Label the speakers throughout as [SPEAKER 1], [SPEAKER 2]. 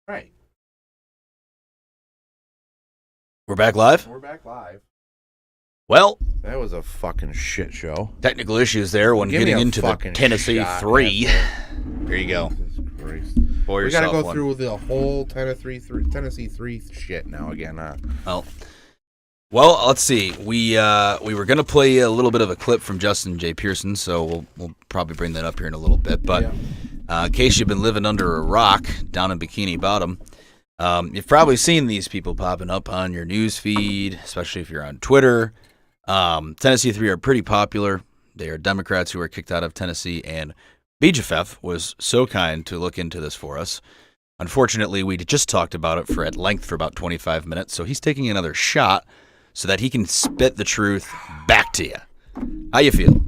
[SPEAKER 1] Right.
[SPEAKER 2] We're back live?
[SPEAKER 1] We're back live.
[SPEAKER 2] Well,
[SPEAKER 1] that was a fucking shit show.
[SPEAKER 2] Technical issues there when getting into the Tennessee 3. Here you go.
[SPEAKER 1] Jesus Christ.
[SPEAKER 2] We
[SPEAKER 1] got to go through the whole Tennessee 3 shit now again, huh?
[SPEAKER 2] Oh. Well, let's see. We were going to play a little bit of a clip from Justin J. Pearson, so we'll probably bring that up here in a little bit. But in case you've been living under a rock down in Bikini Bottom, you've probably seen these people popping up on your news feed, especially if you're on Twitter. Tennessee 3 are pretty popular. They are Democrats who were kicked out of Tennessee, and BJFF was so kind to look into this for us. Unfortunately, we just talked about it at length for about 25 minutes, so he's taking another shot so that he can spit the truth back to you. How you feel?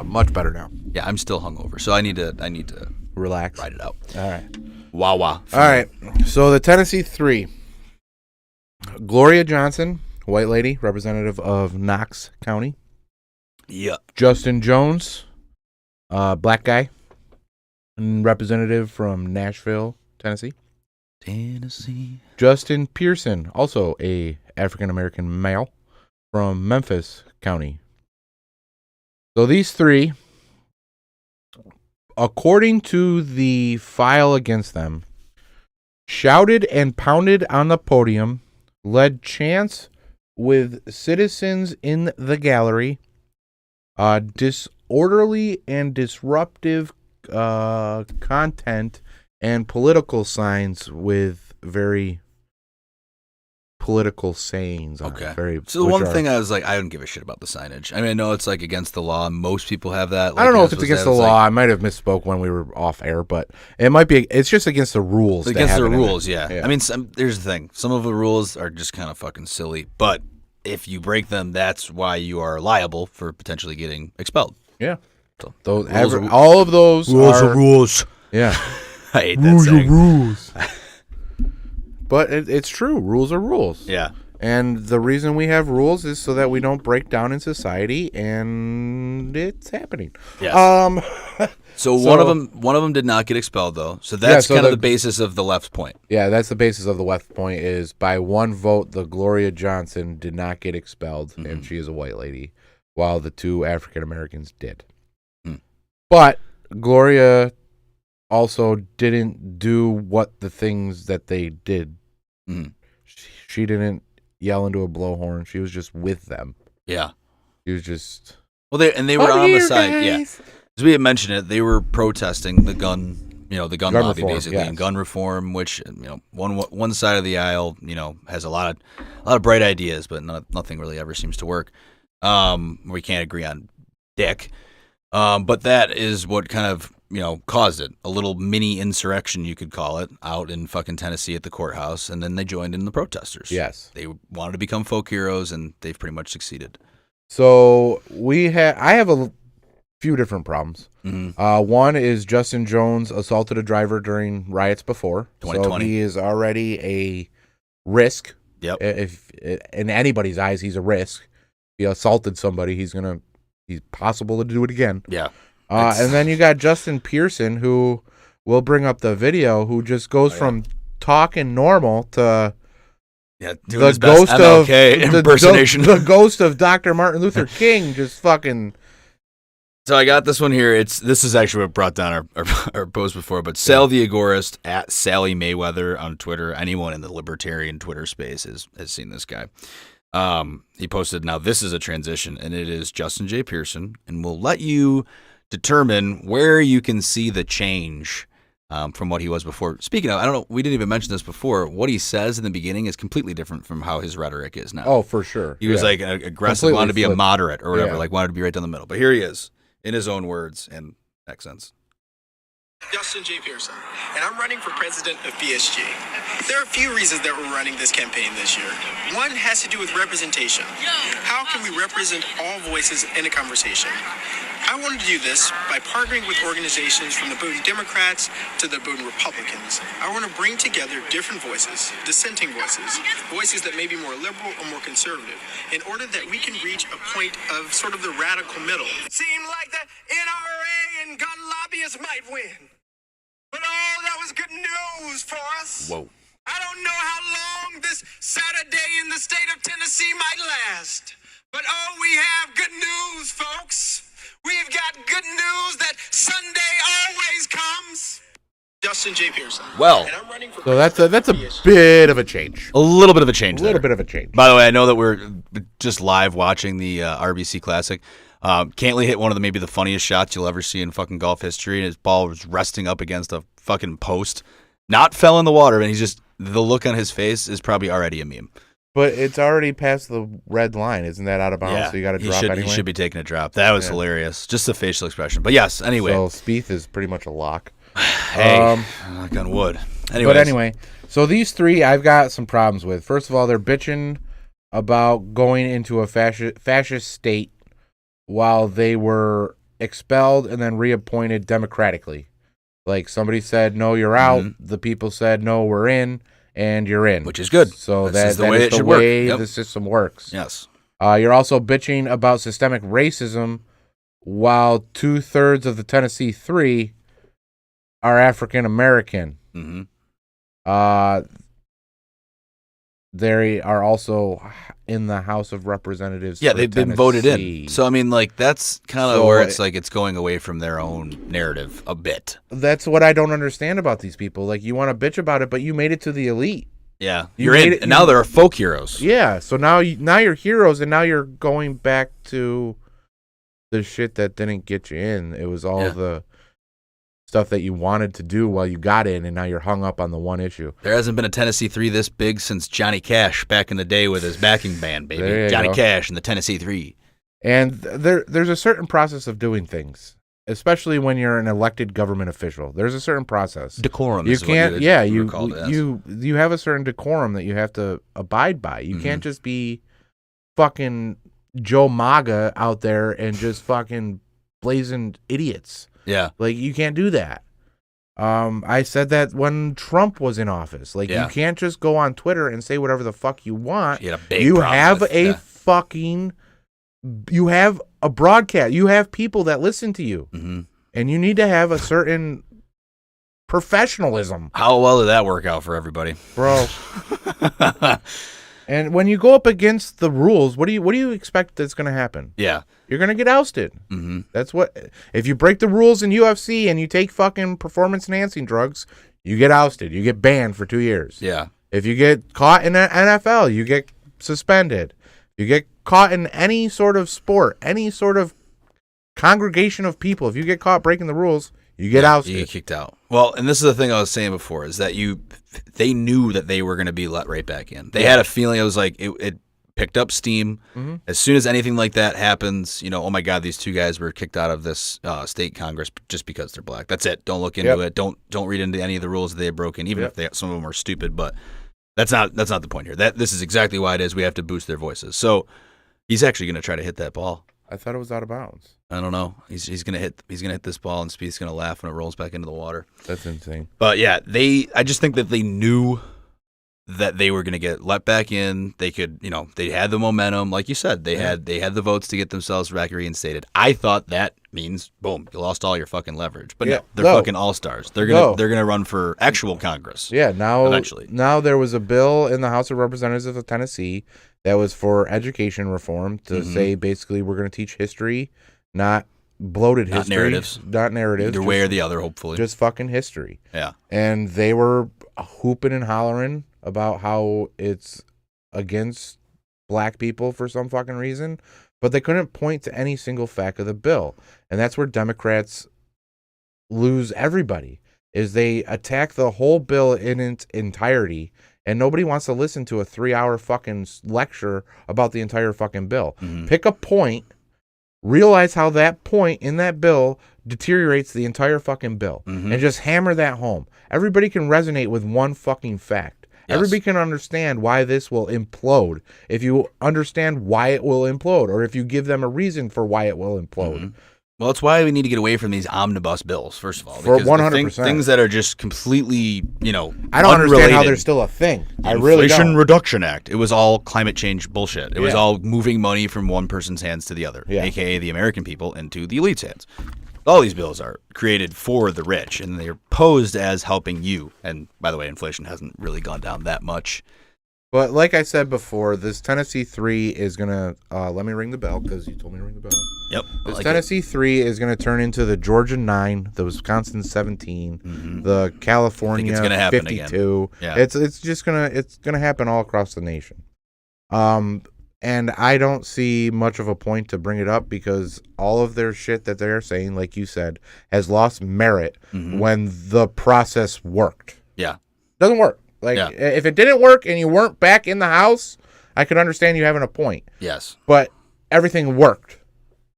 [SPEAKER 1] Much better now.
[SPEAKER 2] Yeah, I'm still hungover, so I need to
[SPEAKER 1] relax,
[SPEAKER 2] ride it out.
[SPEAKER 1] All right.
[SPEAKER 2] Wah.
[SPEAKER 1] All right. So the Tennessee 3. Gloria Johnson, white lady, representative of Knox County.
[SPEAKER 2] Yeah.
[SPEAKER 1] Justin Jones, black guy, and representative from Nashville, Tennessee. Justin Pearson, also a African-American male from Memphis County. So these three, according to the file against them, shouted and pounded on the podium, led chants with citizens in the gallery, disorderly and disruptive content, and political signs with very political sayings on it.
[SPEAKER 2] So the one thing I was like, I don't give a shit about the signage. I mean, I know it's like against the law. Most people have that. Like,
[SPEAKER 1] I don't know if it's against the law. I might have misspoke when we were off air, but it might be. It's just against the rules.
[SPEAKER 2] Against the rules, yeah. I mean, here's the thing. Some of the rules are just kind of fucking silly, but if you break them, that's why you are liable for potentially getting expelled.
[SPEAKER 1] Yeah.
[SPEAKER 2] So
[SPEAKER 1] all of those
[SPEAKER 2] are rules.
[SPEAKER 1] Yeah.
[SPEAKER 2] I hate that saying.
[SPEAKER 1] Rules. But it's true. Rules are rules.
[SPEAKER 2] Yeah.
[SPEAKER 1] And the reason we have rules is so that we don't break down in society, and it's happening.
[SPEAKER 2] Yes. So one of them did not get expelled though. So that's kind of the basis of the left's point.
[SPEAKER 1] Yeah, that's the basis of the left point is by one vote, the Gloria Johnson did not get expelled, and she is a white lady, while the two African Americans did. But Gloria also didn't do what the things that they did. She didn't yell into a blowhorn. She was just with them.
[SPEAKER 2] Yeah.
[SPEAKER 1] She was just...
[SPEAKER 2] Well, they were on the side. Guys. Yeah. As we had mentioned it, they were protesting the gun lobby,
[SPEAKER 1] reform,
[SPEAKER 2] basically, and gun reform, which, one side of the aisle, has a lot of bright ideas, but nothing really ever seems to work. We can't agree on dick. But that is what kind of, caused it. A little mini insurrection, you could call it, out in fucking Tennessee at the courthouse, and then they joined in the protesters.
[SPEAKER 1] Yes.
[SPEAKER 2] They wanted to become folk heroes, and they've pretty much succeeded.
[SPEAKER 1] So I have a few different problems. One is Justin Jones assaulted a driver during riots before.
[SPEAKER 2] 2020.
[SPEAKER 1] So he is already a risk.
[SPEAKER 2] Yep.
[SPEAKER 1] If in anybody's eyes, he's a risk. If he assaulted somebody, he's possible to do it again.
[SPEAKER 2] Yeah.
[SPEAKER 1] And then you got Justin Pearson, who we'll bring up the video, who just goes from talking normal to
[SPEAKER 2] doing his best MLK impersonation.
[SPEAKER 1] The ghost of Dr. Martin Luther King just fucking...
[SPEAKER 2] So I got this one here. This is actually what brought down our post before, but Sal the Agorist at Sally Mayweather on Twitter. Anyone in the libertarian Twitter space has seen this guy. He posted, now this is a transition, and it is Justin J. Pearson, and we'll let you determine where you can see the change from what he was before. Speaking of, I don't know, we didn't even mention this before. What he says in the beginning is completely different from how his rhetoric is now.
[SPEAKER 1] Oh, for sure.
[SPEAKER 2] He was like aggressive, wanted to be a moderate or whatever, like wanted to be right down the middle. But here he is, in his own words and accents.
[SPEAKER 3] Justin J. Pearson, and I'm running for president of PSG. There are a few reasons that we're running this campaign this year. One has to do with representation. How can we represent all voices in a conversation? I wanted to do this by partnering with organizations from the Bowdoin Democrats to the Bowdoin Republicans. I want to bring together different voices, dissenting voices, voices that may be more liberal or more conservative, in order that we can reach a point of sort of the radical middle. Seemed like the NRA and gun lobbyists might win. But all that was has good news for us.
[SPEAKER 2] Whoa.
[SPEAKER 3] I don't know how long this Saturday in the state of Tennessee might last, but oh, we have good news, folks. We've got good news that Sunday always comes. Justin J. Pearson.
[SPEAKER 2] Well,
[SPEAKER 3] and I'm running for
[SPEAKER 1] So that's a bit of a change.
[SPEAKER 2] a little bit of a change.
[SPEAKER 1] A little bit of a change.
[SPEAKER 2] By the way, I know that we're just live watching the RBC Classic. Cantley hit one of maybe the funniest shots you'll ever see in fucking golf history, and his ball was resting up against a fucking post. Not fell in the water, and the look on his face is probably already a meme.
[SPEAKER 1] But it's already past the red line. Isn't that out of bounds?
[SPEAKER 2] Yeah,
[SPEAKER 1] So you got to drop anyway?
[SPEAKER 2] He should be taking a drop. That was hilarious. Just the facial expression. But yes, anyway.
[SPEAKER 1] So Spieth is pretty much a lock.
[SPEAKER 2] Hey, knock on wood.
[SPEAKER 1] But anyway, so these three I've got some problems with. First of all, they're bitching about going into a fascist state while they were expelled and then reappointed democratically. Like somebody said, no, you're out.
[SPEAKER 2] Mm-hmm.
[SPEAKER 1] The people said, no, we're in. And you're in.
[SPEAKER 2] Which is good.
[SPEAKER 1] So
[SPEAKER 2] that is
[SPEAKER 1] the way the system works.
[SPEAKER 2] Yes.
[SPEAKER 1] You're also bitching about systemic racism while 2/3 of the Tennessee 3 are African American.
[SPEAKER 2] Mm-hmm.
[SPEAKER 1] They are also in the House of Representatives.
[SPEAKER 2] Yeah,
[SPEAKER 1] for
[SPEAKER 2] they've been voted in. So, I mean, like, that's kind of where it's like it's going away from their own narrative a bit.
[SPEAKER 1] That's what I don't understand about these people. Like, you want to bitch about it, but you made it to the elite.
[SPEAKER 2] Yeah, you're in. And now there are folk heroes.
[SPEAKER 1] Yeah, so now you're heroes, and now you're going back to the shit that didn't get you in. It was all the stuff that you wanted to do while you got in, and now you're hung up on the one issue.
[SPEAKER 2] There hasn't been a Tennessee 3 this big since Johnny Cash back in the day with his backing band, baby. Johnny Cash and the Tennessee 3.
[SPEAKER 1] And there's a certain process of doing things, especially when you're an elected government official. There's a certain process.
[SPEAKER 2] Decorum.
[SPEAKER 1] You can't. You have a certain decorum that you have to abide by. You can't just be fucking Joe MAGA out there and just fucking blazing idiots.
[SPEAKER 2] Yeah.
[SPEAKER 1] Like, you can't do that. I said that when Trump was in office. Like, you can't just go on Twitter and say whatever the fuck you want.
[SPEAKER 2] You
[SPEAKER 1] have you have a broadcast. You have people that listen to you.
[SPEAKER 2] Mm-hmm.
[SPEAKER 1] And you need to have a certain professionalism.
[SPEAKER 2] How well did that work out for everybody?
[SPEAKER 1] Bro. And when you go up against the rules, what do you expect that's going to happen?
[SPEAKER 2] Yeah.
[SPEAKER 1] You're going to get ousted.
[SPEAKER 2] Mm-hmm.
[SPEAKER 1] That's what. If you break the rules in UFC and you take fucking performance-enhancing drugs, you get ousted. You get banned for 2 years.
[SPEAKER 2] Yeah.
[SPEAKER 1] If you get caught in the NFL, you get suspended. You get caught in any sort of sport, any sort of congregation of people. If you get caught breaking the rules, you get ousted.
[SPEAKER 2] You get kicked out. Well, and this is the thing I was saying before, is that they knew that they were going to be let right back in. They had a feeling. It was like it picked up steam. Mm-hmm. As soon as anything like that happens, oh my God, these two guys were kicked out of this state Congress just because they're black. That's it. Don't look into it. Don't read into any of the rules that they have broken, even if some of them are stupid. But that's not the point here. This is exactly why it is. We have to boost their voices. So he's actually going to try to hit that ball.
[SPEAKER 1] I thought it was out of bounds.
[SPEAKER 2] I don't know. He's gonna hit this ball, and Spieth's gonna laugh when it rolls back into the water.
[SPEAKER 1] That's insane.
[SPEAKER 2] But yeah, I just think that they knew that they were gonna get let back in. They could, they had the momentum, like you said. They had the votes to get themselves back reinstated. I thought that means boom, you lost all your fucking leverage. But no, they're fucking all stars. They're gonna run for actual Congress.
[SPEAKER 1] Yeah,
[SPEAKER 2] eventually.
[SPEAKER 1] Now there was a bill in the House of Representatives of Tennessee that was for education reform to say basically we're going to teach history, not bloated history. Not narratives.
[SPEAKER 2] Either way or the other, hopefully.
[SPEAKER 1] Just fucking history.
[SPEAKER 2] Yeah.
[SPEAKER 1] And they were hooping and hollering about how it's against black people for some fucking reason, but they couldn't point to any single fact of the bill. And that's where Democrats lose everybody, is they attack the whole bill in its entirety. And nobody wants to listen to a 3-hour fucking lecture about the entire fucking bill. Mm-hmm. Pick a point, realize how that point in that bill deteriorates the entire fucking bill, and just hammer that home. Everybody can resonate with one fucking fact. Yes. Everybody can understand why this will implode if you understand why it will implode, or if you give them a reason for why it will implode.
[SPEAKER 2] Mm-hmm. Well, it's why we need to get away from these omnibus bills, first of all.
[SPEAKER 1] For 100%.
[SPEAKER 2] Things that are just completely,
[SPEAKER 1] I don't
[SPEAKER 2] unrelated.
[SPEAKER 1] understand how they're still a thing. I really don't.
[SPEAKER 2] Inflation Reduction Act. It was all climate change bullshit. It was all moving money from one person's hands to the other, a.k.a. the American people, into the elite's hands. all these bills are created for the rich, and they're posed as helping you. And by the way, inflation hasn't really gone down that much.
[SPEAKER 1] But like I said before, this Tennessee 3 is going to, let me ring the bell because you told me to ring the bell.
[SPEAKER 2] Yep.
[SPEAKER 1] This Tennessee 3 is going to turn into the Georgia 9, the Wisconsin 17, the California
[SPEAKER 2] it's gonna happen
[SPEAKER 1] 52.
[SPEAKER 2] Yeah.
[SPEAKER 1] It's just going to happen all across the nation. And I don't see much of a point to bring it up because all of their shit that they're saying, like you said, has lost merit when the process worked.
[SPEAKER 2] Yeah.
[SPEAKER 1] Doesn't work. Like, if it didn't work and you weren't back in the house, I could understand you having a point.
[SPEAKER 2] Yes.
[SPEAKER 1] But everything worked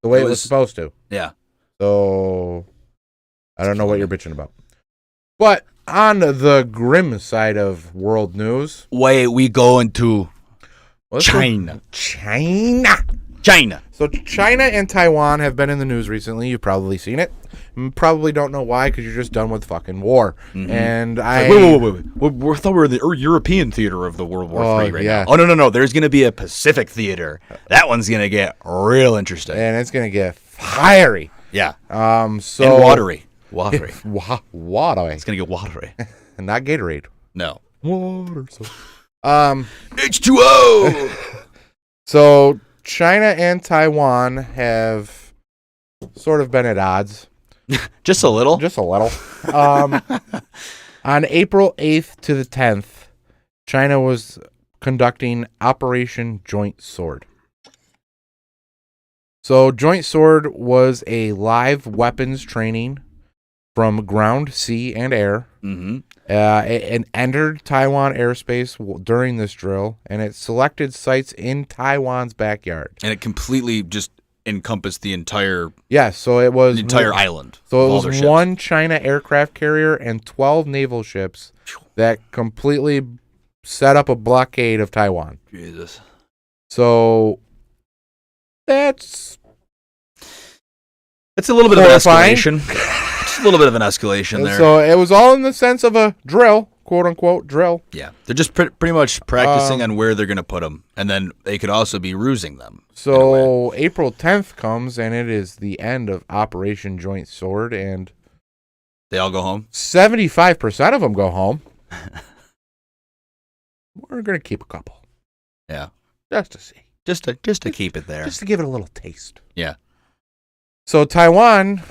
[SPEAKER 1] the way it was supposed to.
[SPEAKER 2] Yeah.
[SPEAKER 1] So, I don't know what you're bitching about. But on the grim side of world news...
[SPEAKER 2] Why we going to China?
[SPEAKER 1] China. So, China and Taiwan have been in the news recently. You've probably seen it. Probably don't know why because you're just done with fucking war. And
[SPEAKER 2] Wait. We thought we were in the European theater of the World War III right now. Oh, no. There's going to be a Pacific theater. That one's going to get real interesting.
[SPEAKER 1] And it's going to get fiery.
[SPEAKER 2] Yeah.
[SPEAKER 1] And
[SPEAKER 2] watery. Watery.
[SPEAKER 1] Watery.
[SPEAKER 2] It's going to get watery.
[SPEAKER 1] And not Gatorade.
[SPEAKER 2] No.
[SPEAKER 1] Water.
[SPEAKER 2] H2O!
[SPEAKER 1] So, China and Taiwan have sort of been at odds.
[SPEAKER 2] Just a little?
[SPEAKER 1] Just a little. On April 8th to the 10th, China was conducting Operation Joint Sword. So, Joint Sword was a live weapons training from ground, sea, and air. It entered Taiwan airspace during this drill, and it selected sites in Taiwan's backyard.
[SPEAKER 2] And it completely just encompassed the entire
[SPEAKER 1] so it was
[SPEAKER 2] the entire island.
[SPEAKER 1] So it was one China aircraft carrier and 12 naval ships that completely set up a blockade of Taiwan.
[SPEAKER 2] Jesus.
[SPEAKER 1] So it's
[SPEAKER 2] a little bit horrifying. Of an escalation. Just a little bit of an escalation there.
[SPEAKER 1] So it was all in the sense of a drill, quote unquote drill.
[SPEAKER 2] Yeah, they're just pretty much practicing on where they're going to put them, and then they could also be rusing them.
[SPEAKER 1] So April 10th comes, and it is the end of Operation Joint Sword, and
[SPEAKER 2] they all go home.
[SPEAKER 1] 75% of them go home. We're going to keep a couple.
[SPEAKER 2] Yeah,
[SPEAKER 1] just to see,
[SPEAKER 2] just to keep it there,
[SPEAKER 1] just to give it a little taste.
[SPEAKER 2] Yeah.
[SPEAKER 1] So Taiwan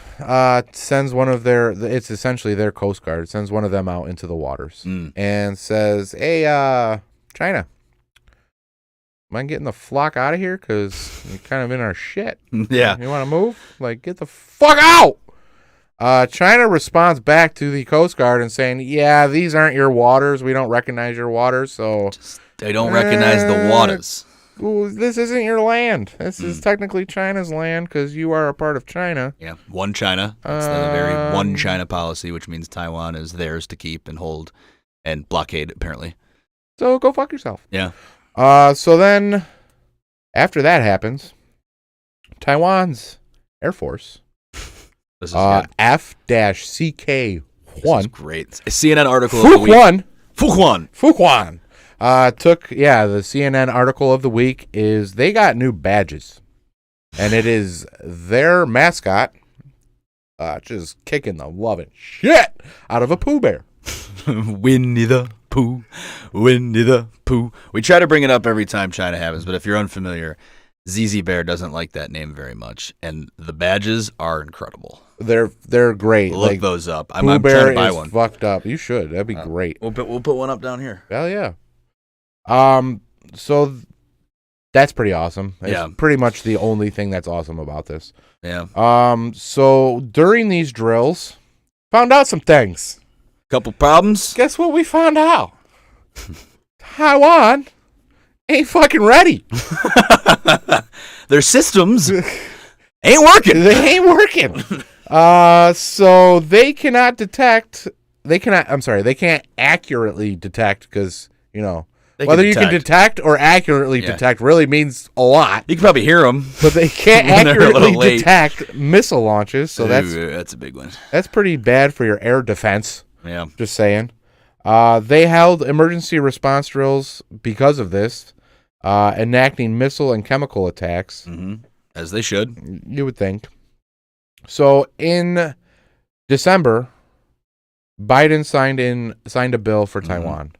[SPEAKER 1] sends one of it's essentially their Coast Guard, sends one of them out into the waters and says, hey, China, mind getting the flock out of here? Because you're kind of in our shit.
[SPEAKER 2] Yeah.
[SPEAKER 1] You want to move? Like, get the fuck out! China responds back to the Coast Guard and saying, yeah, these aren't your waters. We don't recognize your waters, so...
[SPEAKER 2] They don't recognize the waters.
[SPEAKER 1] Well, this isn't your land. This is technically China's land because you are a part of China.
[SPEAKER 2] Yeah, one China. That's the very one China policy, which means Taiwan is theirs to keep and hold and blockade, apparently.
[SPEAKER 1] So go fuck yourself.
[SPEAKER 2] Yeah.
[SPEAKER 1] So then, after that happens, Taiwan's Air Force,
[SPEAKER 2] this is good.
[SPEAKER 1] F-CK-1.
[SPEAKER 2] This is great. A CNN article of the week.
[SPEAKER 1] Fuquan. The CNN article of the week is they got new badges. And it is their mascot just kicking the loving shit out of a Pooh Bear.
[SPEAKER 2] Winnie the Pooh. Winnie the Pooh. We try to bring it up every time China happens, but if you're unfamiliar, ZZ Bear doesn't like that name very much. And the badges are incredible.
[SPEAKER 1] They're great.
[SPEAKER 2] Look those up. I'm
[SPEAKER 1] Pooh Bear
[SPEAKER 2] trying to buy
[SPEAKER 1] is
[SPEAKER 2] one.
[SPEAKER 1] Fucked up. You should. That'd be great.
[SPEAKER 2] We'll put one up down here.
[SPEAKER 1] Hell yeah. So that's pretty awesome. It's pretty much the only thing that's awesome about this.
[SPEAKER 2] Yeah.
[SPEAKER 1] So during these drills, found out some things.
[SPEAKER 2] Couple problems.
[SPEAKER 1] Guess what we found out? Taiwan ain't fucking ready.
[SPEAKER 2] Their systems ain't working.
[SPEAKER 1] They ain't working. So they cannot detect. They can't accurately detect because, whether you can detect or accurately detect really means a lot.
[SPEAKER 2] You can probably hear them.
[SPEAKER 1] But they can't accurately detect missile launches. So
[SPEAKER 2] that's a big one.
[SPEAKER 1] That's pretty bad for your air defense.
[SPEAKER 2] Yeah.
[SPEAKER 1] Just saying. They held emergency response drills because of this, enacting missile and chemical attacks.
[SPEAKER 2] Mm-hmm. As they should.
[SPEAKER 1] You would think. So in December, Biden signed a bill for Taiwan.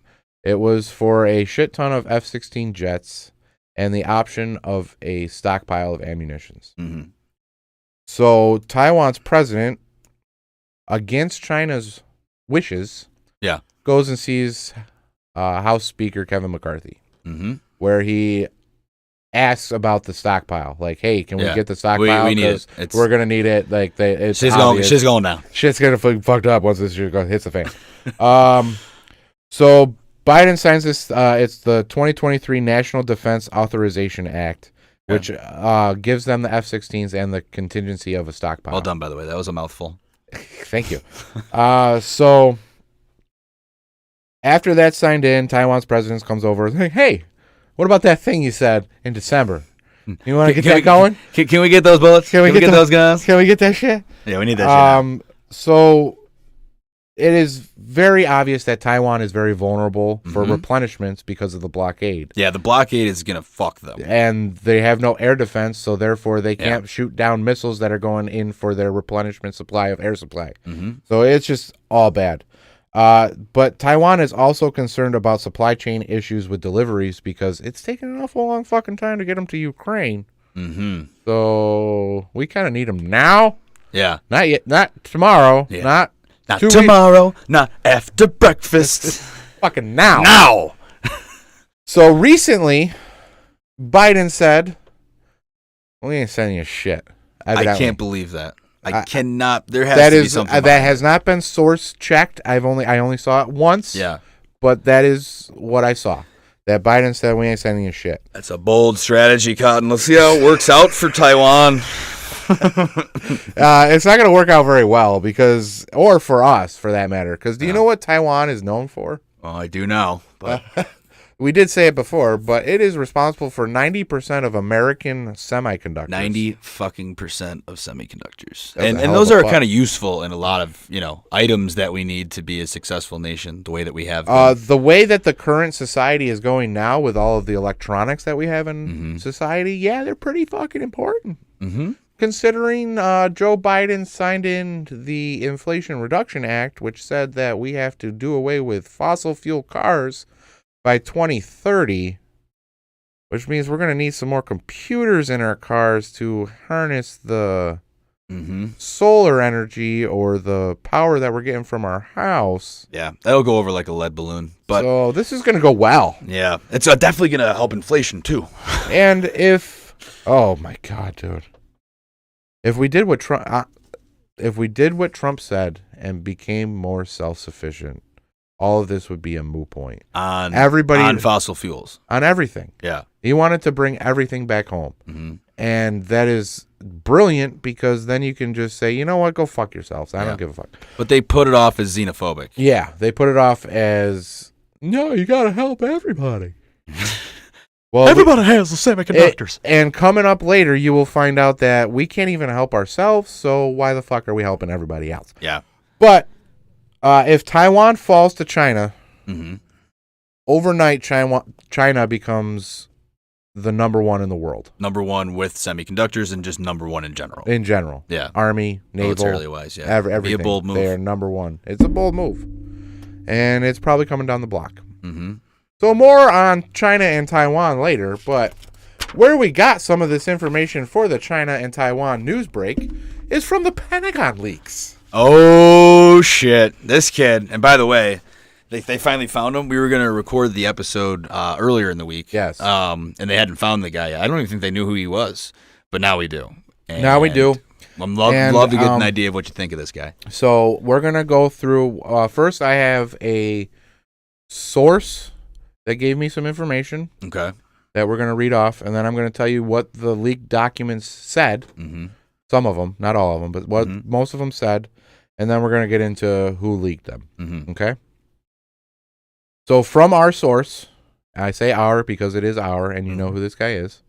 [SPEAKER 1] It was for a shit ton of F-16 jets and the option of a stockpile of ammunitions.
[SPEAKER 2] Mm-hmm.
[SPEAKER 1] So Taiwan's president, against China's wishes, goes and sees House Speaker Kevin McCarthy, where he asks about the stockpile. Like, hey, can we get the stockpile?
[SPEAKER 2] We need it.
[SPEAKER 1] We're going to need it. Like, it's
[SPEAKER 2] shit's going down.
[SPEAKER 1] Shit's going to fucked up once this shit hits the fan. So Biden signs this. It's the 2023 National Defense Authorization Act, which gives them the F-16s and the contingency of a stockpile.
[SPEAKER 2] Well done, by the way. That was a mouthful.
[SPEAKER 1] Thank you. So after that's signed in, Taiwan's president comes over and like, hey, what about that thing you said in December? You want to get that going?
[SPEAKER 2] Can we get those bullets? Can we get those guns?
[SPEAKER 1] Can we get that shit?
[SPEAKER 2] Yeah, we need that shit.
[SPEAKER 1] So it is very obvious that Taiwan is very vulnerable for replenishments because of the blockade.
[SPEAKER 2] Yeah, the blockade is going to fuck them.
[SPEAKER 1] And they have no air defense, so therefore they can't shoot down missiles that are going in for their replenishment supply of air supply. So it's just all bad. But Taiwan is also concerned about supply chain issues with deliveries because it's taking an awful long fucking time to get them to Ukraine. So we kind of need them now.
[SPEAKER 2] Yeah.
[SPEAKER 1] Not yet. Not tomorrow. Yeah.
[SPEAKER 2] Not tomorrow. Not after breakfast.
[SPEAKER 1] Fucking now.
[SPEAKER 2] Now.
[SPEAKER 1] So recently, Biden said, we ain't sending you shit.
[SPEAKER 2] I can't believe that. I cannot. There has to be something.
[SPEAKER 1] That has not been source checked. I only saw it once.
[SPEAKER 2] Yeah.
[SPEAKER 1] But that is what I saw. That Biden said we ain't sending you shit.
[SPEAKER 2] That's a bold strategy, Cotton. Let's see how it works out for Taiwan.
[SPEAKER 1] It's not going to work out very well or for us, for that matter. Because do you know what Taiwan is known for?
[SPEAKER 2] Well, I do now, but
[SPEAKER 1] we did say it before, but it is responsible for 90% of American semiconductors.
[SPEAKER 2] 90% of semiconductors, and those are kind of useful in a lot of items that we need to be a successful nation. The way that we have
[SPEAKER 1] the way that the current society is going now, with all of the electronics that we have in society, they're pretty fucking important. Considering Joe Biden signed in the Inflation Reduction Act, which said that we have to do away with fossil fuel cars by 2030, which means we're going to need some more computers in our cars to harness the solar energy or the power that we're getting from our house.
[SPEAKER 2] Yeah, that'll go over like a lead balloon. But
[SPEAKER 1] so this is going to go well.
[SPEAKER 2] Yeah, it's definitely going to help inflation too.
[SPEAKER 1] And oh my God, dude. If we did what Trump said and became more self-sufficient, all of this would be a moot point.
[SPEAKER 2] On fossil fuels.
[SPEAKER 1] On everything.
[SPEAKER 2] Yeah.
[SPEAKER 1] He wanted to bring everything back home. And that is brilliant because then you can just say, you know what, go fuck yourselves. I don't give a fuck.
[SPEAKER 2] But they put it off as xenophobic.
[SPEAKER 1] Yeah, they put it off as, no, you got to help everybody. Well,
[SPEAKER 2] everybody has the semiconductors.
[SPEAKER 1] And coming up later, you will find out that we can't even help ourselves, so why the fuck are we helping everybody else?
[SPEAKER 2] Yeah.
[SPEAKER 1] But if Taiwan falls to China, overnight China becomes the number one in the world.
[SPEAKER 2] Number one with semiconductors and just number one in general.
[SPEAKER 1] In general.
[SPEAKER 2] Yeah.
[SPEAKER 1] Army, naval.
[SPEAKER 2] Militarily-wise,
[SPEAKER 1] everything.
[SPEAKER 2] Be a bold move.
[SPEAKER 1] They are number one. It's a bold move. And it's probably coming down the block. So more on China and Taiwan later, but where we got some of this information for the China and Taiwan news break is from the Pentagon leaks.
[SPEAKER 2] Oh, shit. This kid, and by the way, they finally found him. We were going to record the episode earlier in the week.
[SPEAKER 1] Yes.
[SPEAKER 2] And they hadn't found the guy yet. I don't even think they knew who he was, but now we do. And
[SPEAKER 1] now we do.
[SPEAKER 2] I'd love to get an idea of what you think of this guy.
[SPEAKER 1] So we're going to go through, first I have a source that gave me some information.
[SPEAKER 2] Okay.
[SPEAKER 1] That we're going to read off, and then I'm going to tell you what the leaked documents said. Some of them, not all of them, but what most of them said, and then we're going to get into who leaked them. Okay? So from our source, I say our because it is our, and you know who this guy is.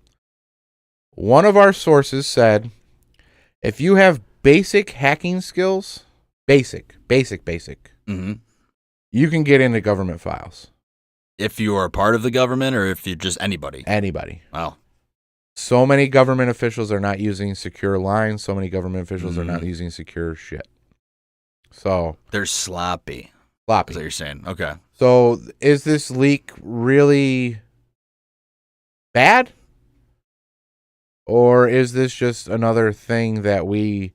[SPEAKER 1] One of our sources said, if you have basic hacking skills, basic, you can get into government files.
[SPEAKER 2] If you are a part of the government or if you're just anybody?
[SPEAKER 1] Anybody.
[SPEAKER 2] Wow.
[SPEAKER 1] So many government officials are not using secure lines. So many government officials are not using secure shit. So
[SPEAKER 2] they're sloppy.
[SPEAKER 1] Sloppy.
[SPEAKER 2] Is that what you're saying? Okay.
[SPEAKER 1] So is this leak really bad? Or is this just another thing that we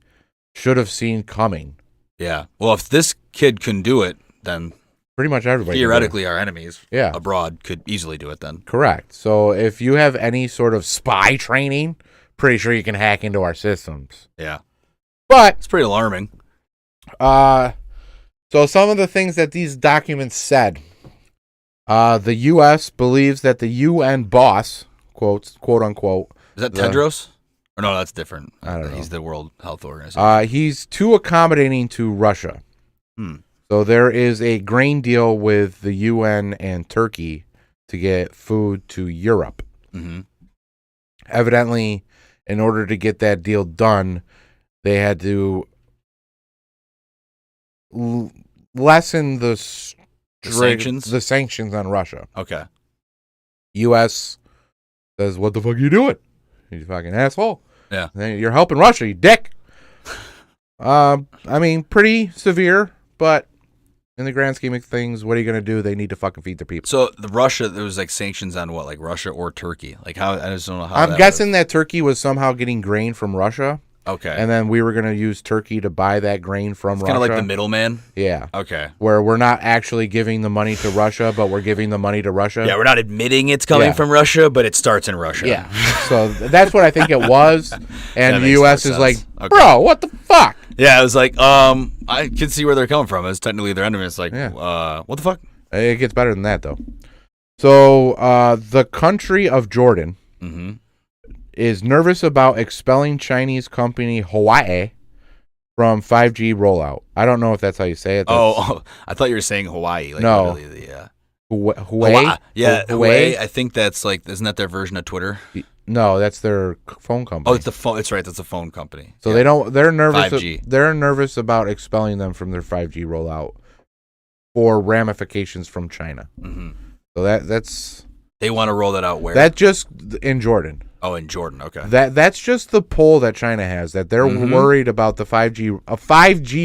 [SPEAKER 1] should have seen coming?
[SPEAKER 2] Yeah. Well, if this kid can do it, then
[SPEAKER 1] pretty much everybody
[SPEAKER 2] theoretically our enemies abroad could easily do it then.
[SPEAKER 1] Correct. So if you have any sort of spy training, pretty sure you can hack into our systems.
[SPEAKER 2] Yeah.
[SPEAKER 1] But
[SPEAKER 2] it's pretty alarming.
[SPEAKER 1] So some of the things that these documents said, the U.S. believes that the UN boss, quote unquote.
[SPEAKER 2] Is that Tedros? Or no, that's different.
[SPEAKER 1] I don't know.
[SPEAKER 2] He's the World Health Organization.
[SPEAKER 1] He's too accommodating to Russia. So there is a grain deal with the UN and Turkey to get food to Europe.
[SPEAKER 2] Mm-hmm.
[SPEAKER 1] Evidently, in order to get that deal done, they had to lessen the sanctions on Russia.
[SPEAKER 2] Okay.
[SPEAKER 1] U.S. says, "What the fuck are you doing? You fucking asshole."
[SPEAKER 2] Yeah.
[SPEAKER 1] You're helping Russia, you dick. I mean, pretty severe, but in the grand scheme of things, what are you going to do? They need to fucking feed their people.
[SPEAKER 2] So Russia, there was like sanctions on what, like Russia or Turkey? Like how? I just don't know how.
[SPEAKER 1] I'm guessing that Turkey was somehow getting grain from Russia.
[SPEAKER 2] Okay.
[SPEAKER 1] And then we were going to use Turkey to buy that grain from Russia.
[SPEAKER 2] Kind of like the middleman.
[SPEAKER 1] Yeah.
[SPEAKER 2] Okay.
[SPEAKER 1] Where we're not actually giving the money to Russia, but we're giving the money to Russia.
[SPEAKER 2] Yeah, we're not admitting it's coming from Russia, but it starts in Russia.
[SPEAKER 1] Yeah. So that's what I think it was. And the U.S. is like,
[SPEAKER 2] okay.
[SPEAKER 1] Bro, what the fuck?
[SPEAKER 2] Yeah, it was like, I can see where they're coming from. It's technically their enemy. It's like, what the fuck?
[SPEAKER 1] It gets better than that, though. So the country of Jordan is nervous about expelling Chinese company Huawei from 5G rollout. I don't know if that's how you say it.
[SPEAKER 2] I thought you were saying Hawaii. Like
[SPEAKER 1] no.
[SPEAKER 2] Huawei? Yeah, Huawei. I think that's like, isn't that their version of Twitter?
[SPEAKER 1] No, that's their phone company.
[SPEAKER 2] Oh, it's the phone. It's right. That's a phone company.
[SPEAKER 1] So they're nervous.
[SPEAKER 2] 5G.
[SPEAKER 1] They're nervous about expelling them from their 5G rollout for ramifications from China.
[SPEAKER 2] Mm-hmm.
[SPEAKER 1] So that's
[SPEAKER 2] they want to roll that out where?
[SPEAKER 1] That just in Jordan.
[SPEAKER 2] Oh, in Jordan. Okay.
[SPEAKER 1] That's just the pull that China has. That they're worried about the 5G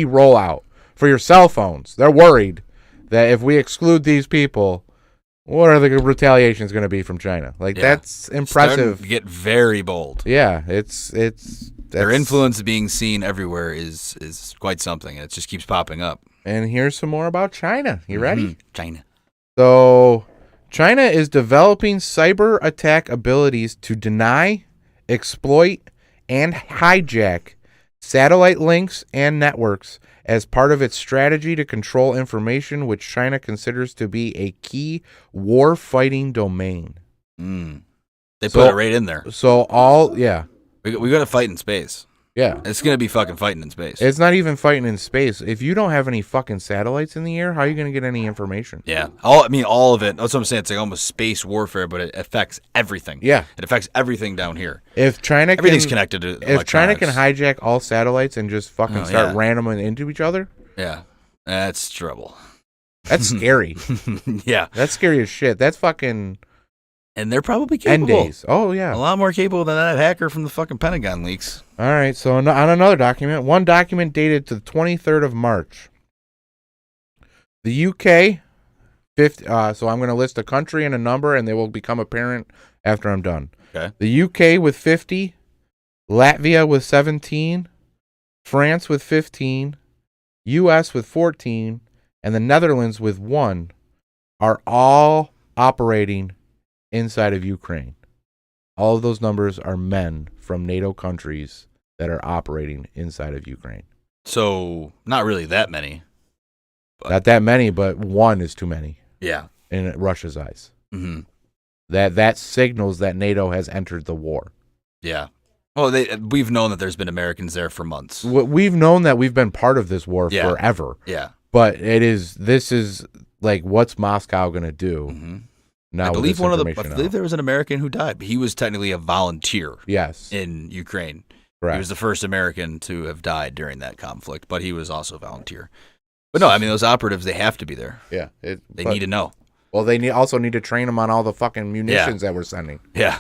[SPEAKER 1] rollout for your cell phones. They're worried that if we exclude these people, what are the retaliations going to be from China? Like that's impressive.
[SPEAKER 2] Starting to get very bold.
[SPEAKER 1] Yeah, it's
[SPEAKER 2] their influence being seen everywhere is quite something. It just keeps popping up.
[SPEAKER 1] And here's some more about China. You ready?
[SPEAKER 2] China.
[SPEAKER 1] So, China is developing cyber attack abilities to deny, exploit, and hijack satellite links and networks as part of its strategy to control information which China considers to be a key war-fighting domain.
[SPEAKER 2] They put it right in there.
[SPEAKER 1] So
[SPEAKER 2] we're going to fight in space.
[SPEAKER 1] Yeah.
[SPEAKER 2] It's going to be fucking fighting in space.
[SPEAKER 1] It's not even fighting in space. If you don't have any fucking satellites in the air, how are you going to get any information?
[SPEAKER 2] Yeah. All of it. That's what I'm saying. It's like almost space warfare, but it affects everything.
[SPEAKER 1] Yeah.
[SPEAKER 2] It affects everything down here.
[SPEAKER 1] If China
[SPEAKER 2] Everything's connected to
[SPEAKER 1] If China can hijack all satellites and just fucking start randoming into each other.
[SPEAKER 2] Yeah. That's trouble.
[SPEAKER 1] That's scary.
[SPEAKER 2] Yeah.
[SPEAKER 1] That's scary as shit. That's fucking...
[SPEAKER 2] And they're probably capable.
[SPEAKER 1] End days. Oh, yeah.
[SPEAKER 2] A lot more capable than that hacker from the fucking Pentagon leaks.
[SPEAKER 1] All right. So on another document, one document dated to the 23rd of March. The UK, so I'm going to list a country and a number, and they will become apparent after I'm done.
[SPEAKER 2] Okay.
[SPEAKER 1] The UK with 50, Latvia with 17, France with 15, US with 14, and the Netherlands with 1 are all operating inside of Ukraine. All of those numbers are men from NATO countries that are operating inside of Ukraine.
[SPEAKER 2] So, not really that many.
[SPEAKER 1] Not that many, but 1 is too many.
[SPEAKER 2] Yeah.
[SPEAKER 1] In Russia's eyes.
[SPEAKER 2] Mm-hmm.
[SPEAKER 1] That signals that NATO has entered the war.
[SPEAKER 2] Yeah. Well, we've known that there's been Americans there for months.
[SPEAKER 1] We've known that we've been part of this war forever.
[SPEAKER 2] Yeah.
[SPEAKER 1] But this is like, what's Moscow going to do?
[SPEAKER 2] Mm-hmm.
[SPEAKER 1] Now
[SPEAKER 2] I believe there was an American who died. He was technically a volunteer.
[SPEAKER 1] Yes.
[SPEAKER 2] In Ukraine.
[SPEAKER 1] Correct.
[SPEAKER 2] He was the first American to have died during that conflict, but he was also a volunteer. But no, I mean, those operatives, they have to be there.
[SPEAKER 1] Yeah.
[SPEAKER 2] They need to know.
[SPEAKER 1] Well, they also need to train them on all the fucking munitions that we're sending.
[SPEAKER 2] Yeah.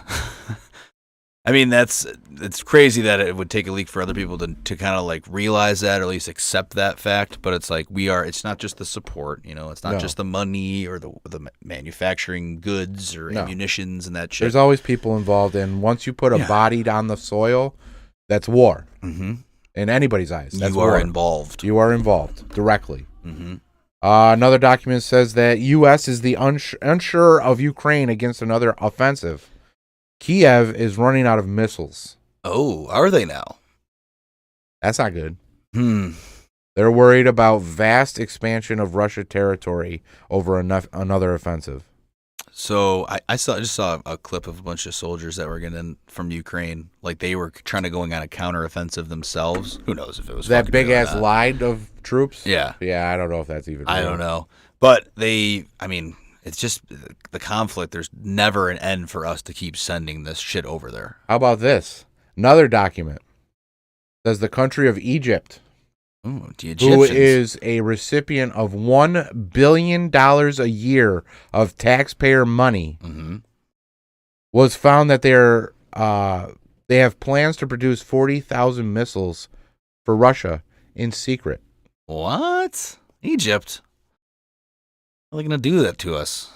[SPEAKER 2] I mean, it's crazy that it would take a leak for other people to kind of like realize that, or at least accept that fact. But it's like it's not just the support, it's not just the money or the manufacturing goods or ammunitions and that shit.
[SPEAKER 1] There's always people involved, and once you put a body on the soil, that's war.
[SPEAKER 2] Mm-hmm.
[SPEAKER 1] In anybody's eyes, that's
[SPEAKER 2] you
[SPEAKER 1] war.
[SPEAKER 2] are involved.
[SPEAKER 1] You are involved directly.
[SPEAKER 2] Mm-hmm.
[SPEAKER 1] Another document says that U.S. is the unsure of Ukraine against another offensive. Kiev is running out of missiles.
[SPEAKER 2] Oh, are they now?
[SPEAKER 1] That's not good. They're worried about vast expansion of Russia territory over another offensive.
[SPEAKER 2] So I just saw a clip of a bunch of soldiers that were getting from Ukraine. Like they were trying to going on a counteroffensive themselves. Who knows if it was
[SPEAKER 1] that big ass line of troops?
[SPEAKER 2] Yeah.
[SPEAKER 1] Yeah, I don't know if that's even real.
[SPEAKER 2] I don't know. But it's just the conflict. There's never an end for us to keep sending this shit over there.
[SPEAKER 1] How about this? Another document says the country of Egypt,
[SPEAKER 2] Ooh, the
[SPEAKER 1] who
[SPEAKER 2] Egyptians.
[SPEAKER 1] is a recipient of $1 billion a year of taxpayer money, was found that they have plans to produce 40,000 missiles for Russia in secret.
[SPEAKER 2] What? Egypt? How are they going to do that to us?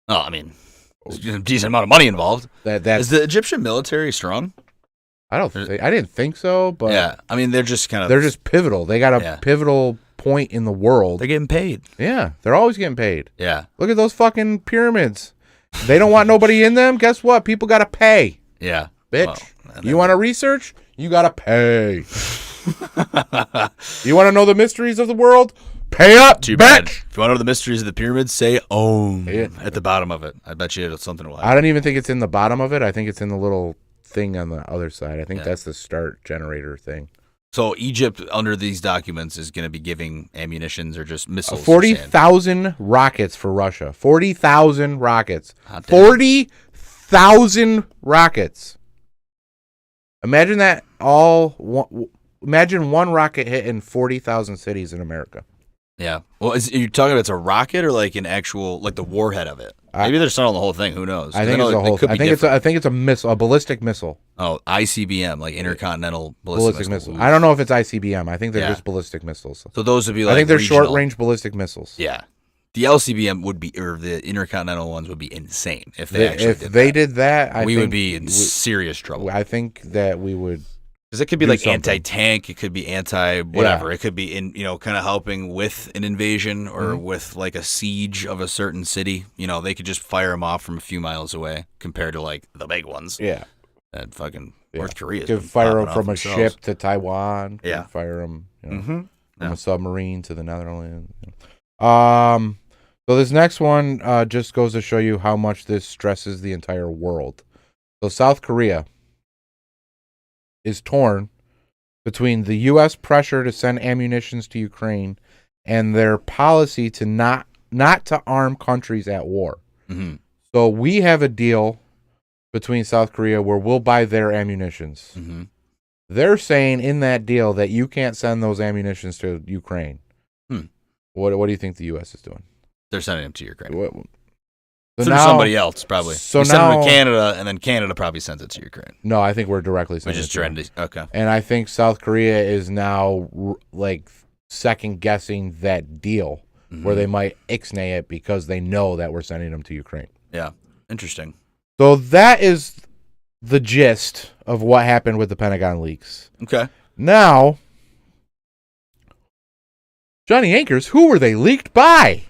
[SPEAKER 2] Oh, I mean, there's a decent amount of money involved. Is the Egyptian military strong?
[SPEAKER 1] I didn't think so, but
[SPEAKER 2] yeah, I mean, they're just
[SPEAKER 1] pivotal. They got a pivotal point in the world.
[SPEAKER 2] They're getting paid.
[SPEAKER 1] Yeah, they're always getting paid.
[SPEAKER 2] Yeah.
[SPEAKER 1] Look at those fucking pyramids. They don't want nobody in them. Guess what? People got to pay.
[SPEAKER 2] Yeah.
[SPEAKER 1] Bitch. Well, you want to research? You got to pay. You want to know the mysteries of the world? Pay up,
[SPEAKER 2] Too
[SPEAKER 1] bitch.
[SPEAKER 2] bad. If you want to know the mysteries of the pyramids, say "own" at the bottom of it. I bet you something will happen.
[SPEAKER 1] I don't even think it's in the bottom of it. I think it's in the little thing on the other side. I think that's the start generator thing.
[SPEAKER 2] So Egypt, under these documents, is going to be giving ammunitions or just missiles.
[SPEAKER 1] 40,000 rockets for Russia. 40,000 rockets. 40,000 rockets. Imagine that imagine one rocket hitting 40,000 cities in America.
[SPEAKER 2] Yeah. Well, you're talking about it's a rocket or like an actual, like the warhead of it? Maybe they're selling the whole thing. Who knows?
[SPEAKER 1] I think it's a whole. I think it's a missile, a ballistic missile.
[SPEAKER 2] Oh, ICBM, like intercontinental ballistic missile.
[SPEAKER 1] I don't know if it's ICBM. I think they're just ballistic missiles.
[SPEAKER 2] So those would be like
[SPEAKER 1] I think they're
[SPEAKER 2] regional.
[SPEAKER 1] short-range ballistic missiles.
[SPEAKER 2] Yeah. The LCBM would be, or the intercontinental ones would be insane if they actually
[SPEAKER 1] did that.
[SPEAKER 2] We would be in serious trouble.
[SPEAKER 1] I think that we would.
[SPEAKER 2] Because it could be like anti-tank, it could be anti-whatever. Yeah. It could be kind of helping with an invasion or with like a siege of a certain city. They could just fire them off from a few miles away compared to like the big ones.
[SPEAKER 1] Yeah.
[SPEAKER 2] And fucking North Korea.
[SPEAKER 1] Could fire them from a ship to Taiwan.
[SPEAKER 2] Yeah.
[SPEAKER 1] Fire them from a submarine to the Netherlands. So this next one just goes to show you how much this stresses the entire world. So South Korea is torn between the U.S. pressure to send ammunitions to Ukraine and their policy to not to arm countries at war.
[SPEAKER 2] Mm-hmm.
[SPEAKER 1] So we have a deal between South Korea where we'll buy their ammunitions.
[SPEAKER 2] Mm-hmm.
[SPEAKER 1] They're saying in that deal that you can't send those ammunitions to Ukraine. What do you think the U.S. is doing?
[SPEAKER 2] They're sending them to Ukraine.
[SPEAKER 1] So
[SPEAKER 2] now, somebody else, probably.
[SPEAKER 1] So
[SPEAKER 2] we send them to Canada, and then Canada probably sends it to Ukraine.
[SPEAKER 1] No, I think we're directly sending it to
[SPEAKER 2] trendy. Okay.
[SPEAKER 1] And I think South Korea is now like second-guessing that deal where they might ixnay it because they know that we're sending them to Ukraine.
[SPEAKER 2] Yeah. Interesting.
[SPEAKER 1] So that is the gist of what happened with the Pentagon leaks.
[SPEAKER 2] Okay.
[SPEAKER 1] Now, Johnny Anchors, who were they leaked by?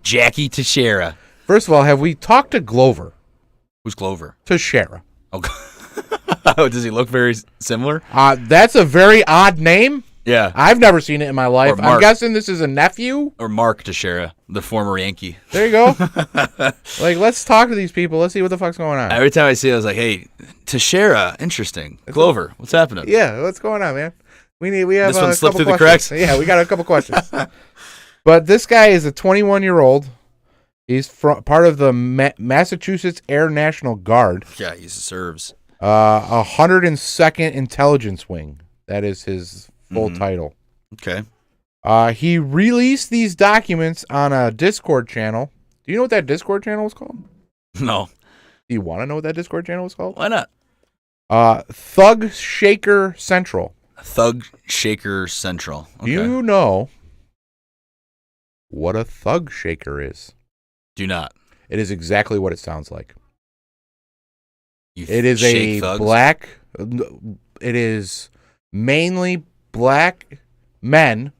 [SPEAKER 2] Jackie Teixeira.
[SPEAKER 1] First of all, have we talked to Glover?
[SPEAKER 2] Who's Glover?
[SPEAKER 1] Teixeira.
[SPEAKER 2] Oh, does he look very similar?
[SPEAKER 1] That's a very odd name.
[SPEAKER 2] Yeah.
[SPEAKER 1] I've never seen it in my life. I'm guessing this is a nephew?
[SPEAKER 2] Or Mark Teixeira, the former Yankee.
[SPEAKER 1] There you go. Like, let's talk to these people. Let's see what the fuck's going on.
[SPEAKER 2] Every time I see it, I was like, hey, Teixeira, interesting. Glover, what's happening?
[SPEAKER 1] Yeah, what's going on, man? We have
[SPEAKER 2] this one slipped through
[SPEAKER 1] questions.
[SPEAKER 2] The cracks?
[SPEAKER 1] Yeah, we got a couple questions. But this guy is a 21-year-old. He's part of the Massachusetts Air National Guard.
[SPEAKER 2] Yeah, he serves.
[SPEAKER 1] 102nd Intelligence Wing. That is his full title.
[SPEAKER 2] Okay.
[SPEAKER 1] He released these documents on a Discord channel. Do you know what that Discord channel is called?
[SPEAKER 2] No.
[SPEAKER 1] Do you want to know what that Discord channel is called?
[SPEAKER 2] Why not?
[SPEAKER 1] Thug Shaker Central.
[SPEAKER 2] Thug Shaker Central. Okay.
[SPEAKER 1] Do you know what a thug shaker is?
[SPEAKER 2] Do not.
[SPEAKER 1] It is exactly what it sounds like.
[SPEAKER 2] It
[SPEAKER 1] is a black. It is mainly black men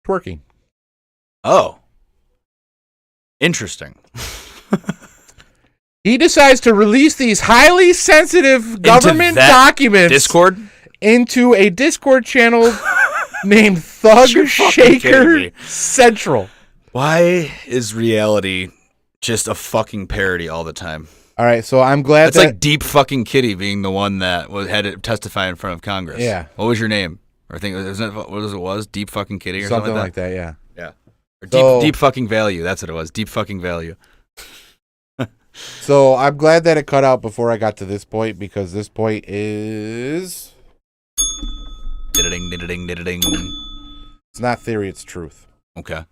[SPEAKER 1] twerking.
[SPEAKER 2] Oh. Interesting.
[SPEAKER 1] He decides to release these highly sensitive government documents
[SPEAKER 2] Discord?
[SPEAKER 1] into a Discord channel named Thug Shaker Central.
[SPEAKER 2] Why is reality just a fucking parody all the time?
[SPEAKER 1] All right, so I'm glad
[SPEAKER 2] it's like Deep fucking Kitty being the one that had to testify in front of Congress.
[SPEAKER 1] Yeah.
[SPEAKER 2] What was your name? Or I think what was Deep fucking Kitty or something
[SPEAKER 1] like that? Yeah.
[SPEAKER 2] Yeah. Or deep fucking value. That's what it was. Deep fucking value.
[SPEAKER 1] So I'm glad that it cut out before I got to this point, because this point is...
[SPEAKER 2] Ding.
[SPEAKER 1] It's not theory, it's truth.
[SPEAKER 2] Okay.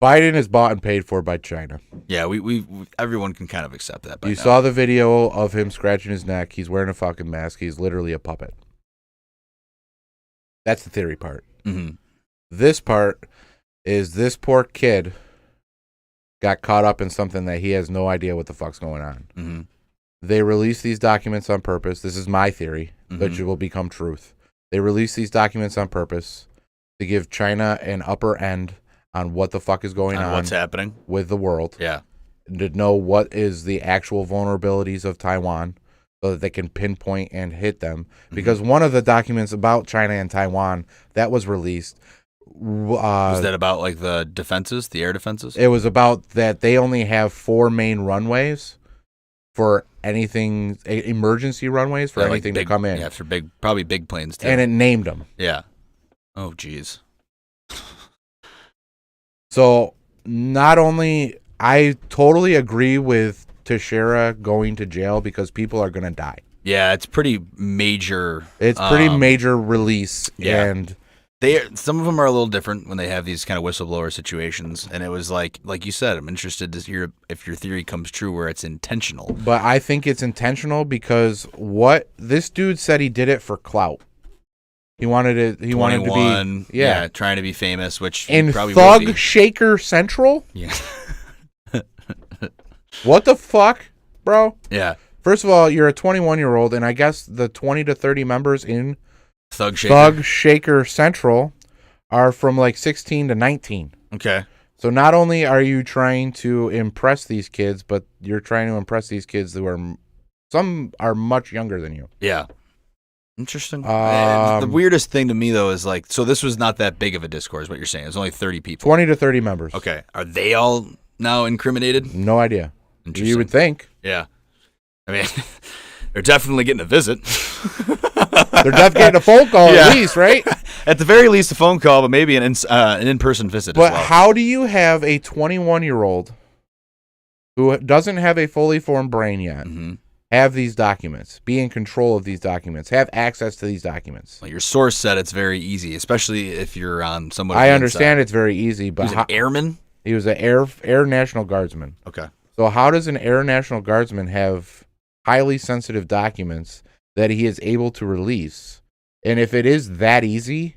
[SPEAKER 1] Biden is bought and paid for by China.
[SPEAKER 2] Yeah, we everyone can kind of accept that.
[SPEAKER 1] You saw the video of him scratching his neck. He's wearing a fucking mask. He's literally a puppet. That's the theory part.
[SPEAKER 2] Mm-hmm.
[SPEAKER 1] This part is this poor kid got caught up in something that he has no idea what the fuck's going on.
[SPEAKER 2] Mm-hmm.
[SPEAKER 1] They release these documents on purpose. This is my theory, but it will become truth. They release these documents on purpose to give China an upper end on what the fuck is going on.
[SPEAKER 2] What's happening
[SPEAKER 1] with the world.
[SPEAKER 2] Yeah.
[SPEAKER 1] To know what is the actual vulnerabilities of Taiwan so that they can pinpoint and hit them. Because one of the documents about China and Taiwan that was released...
[SPEAKER 2] was that about like the defenses, the air defenses?
[SPEAKER 1] It was about that they only have 4 main runways for anything, emergency runways for anything
[SPEAKER 2] like
[SPEAKER 1] to come in.
[SPEAKER 2] Yeah, for probably big planes too.
[SPEAKER 1] And it named them.
[SPEAKER 2] Yeah. Oh, geez.
[SPEAKER 1] So not only, I totally agree with Teixeira going to jail because people are going to die.
[SPEAKER 2] Yeah, it's pretty major.
[SPEAKER 1] It's pretty major release.
[SPEAKER 2] Yeah.
[SPEAKER 1] And
[SPEAKER 2] some of them are a little different when they have these kind of whistleblower situations. And it was like you said, I'm interested to hear if your theory comes true where it's intentional.
[SPEAKER 1] But I think it's intentional because what this dude said, he did it for clout. He wanted it. He wanted to be,
[SPEAKER 2] yeah, trying to be famous, which
[SPEAKER 1] in
[SPEAKER 2] probably
[SPEAKER 1] Thug Shaker Central.
[SPEAKER 2] Yeah.
[SPEAKER 1] What the fuck, bro?
[SPEAKER 2] Yeah.
[SPEAKER 1] First of all, you're a 21-year-old, and I guess the 20 to 30 members in
[SPEAKER 2] Thug
[SPEAKER 1] Shaker Central are from like 16 to 19.
[SPEAKER 2] Okay.
[SPEAKER 1] So not only are you trying to impress these kids, but you're trying to impress these kids who are, some are much younger than you.
[SPEAKER 2] Yeah. Interesting. The weirdest thing to me, though, is like, so this was not that big of a Discord, is what you're saying. It was only 30 people.
[SPEAKER 1] 20 to 30 members.
[SPEAKER 2] Okay. Are they all now incriminated?
[SPEAKER 1] No idea. You would think.
[SPEAKER 2] Yeah. I mean, they're definitely getting a visit.
[SPEAKER 1] They're definitely getting a phone call at least, right?
[SPEAKER 2] At the very least, a phone call, but maybe an in-person visit as well.
[SPEAKER 1] But how do you have a 21-year-old who doesn't have a fully formed brain yet have these documents, be in control of these documents, have access to these documents?
[SPEAKER 2] Well, your source said it's very easy, especially if you're on someone.
[SPEAKER 1] I understand it's very easy, but
[SPEAKER 2] he was an airman?
[SPEAKER 1] He was an Air National Guardsman.
[SPEAKER 2] Okay.
[SPEAKER 1] So how does an Air National Guardsman have highly sensitive documents that he is able to release? And if it is that easy,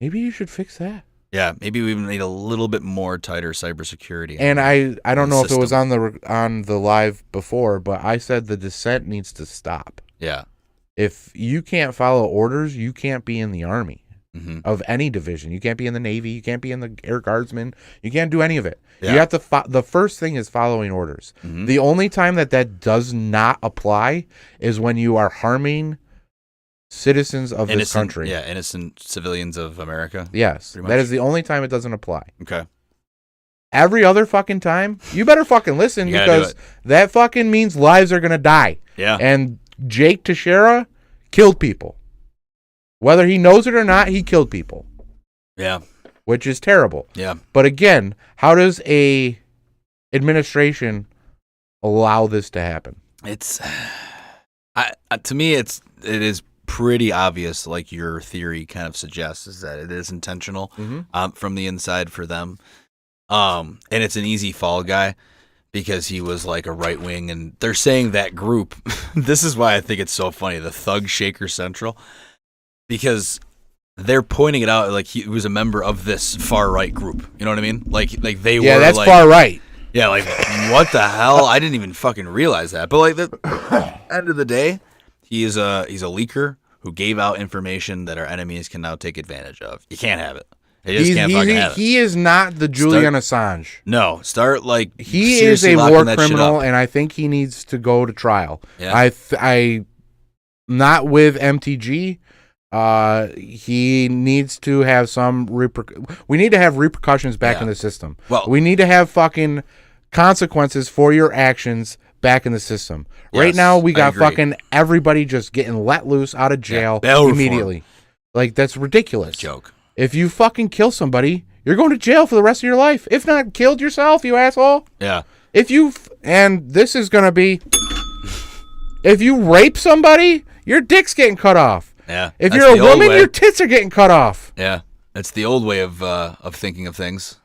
[SPEAKER 1] maybe you should fix that.
[SPEAKER 2] Yeah, maybe we need a little bit more tighter cybersecurity.
[SPEAKER 1] And I don't know if it was on the live before, but I said the dissent needs to stop.
[SPEAKER 2] Yeah.
[SPEAKER 1] If you can't follow orders, you can't be in the Army of any division. You can't be in the Navy. You can't be in the Air Guardsmen. You can't do any of it. Yeah. You have to. The first thing is following orders. The only time that does not apply is when you are harming citizens of this country.
[SPEAKER 2] Yeah, innocent civilians of America.
[SPEAKER 1] Yes, that is the only time it doesn't apply.
[SPEAKER 2] Okay.
[SPEAKER 1] Every other fucking time, you better fucking listen because that fucking means lives are gonna die.
[SPEAKER 2] Yeah.
[SPEAKER 1] And Jake Teixeira killed people. Whether he knows it or not, he killed people.
[SPEAKER 2] Yeah.
[SPEAKER 1] Which is terrible.
[SPEAKER 2] Yeah.
[SPEAKER 1] But again, how does a administration allow this to happen?
[SPEAKER 2] It's to me it is pretty obvious, like your theory kind of suggests, is that it is intentional from the inside for them. And it's an easy fall guy. because he was like a right wing, and they're saying that group. This is why I think it's so funny, the Thug Shaker Central, because they're pointing it out like he was a member of this far right group. You know what I mean? Like they were.
[SPEAKER 1] Yeah, that's
[SPEAKER 2] like,
[SPEAKER 1] far right.
[SPEAKER 2] Yeah, like what the hell? I didn't even fucking realize that. But like the end of the day, he's a leaker who gave out information that our enemies can now take advantage of. You can't have it. You just can't fucking have it.
[SPEAKER 1] He is not the Julian Assange.
[SPEAKER 2] No, start like
[SPEAKER 1] he is a war criminal, and I think he needs to go to trial.
[SPEAKER 2] Yeah.
[SPEAKER 1] I not with MTG. He needs to have some we need to have repercussions back in the system.
[SPEAKER 2] Well,
[SPEAKER 1] we need to have fucking consequences for your actions back in the system.
[SPEAKER 2] Yes,
[SPEAKER 1] right now we got fucking everybody just getting let loose out of jail immediately. Like, that's ridiculous.
[SPEAKER 2] Joke.
[SPEAKER 1] If you fucking kill somebody, you're going to jail for the rest of your life. If not, killed yourself, you asshole.
[SPEAKER 2] Yeah.
[SPEAKER 1] And this is going to be, if you rape somebody, your dick's getting cut off.
[SPEAKER 2] Yeah.
[SPEAKER 1] If you're a woman, your tits are getting cut off.
[SPEAKER 2] Yeah. That's the old way of thinking of things.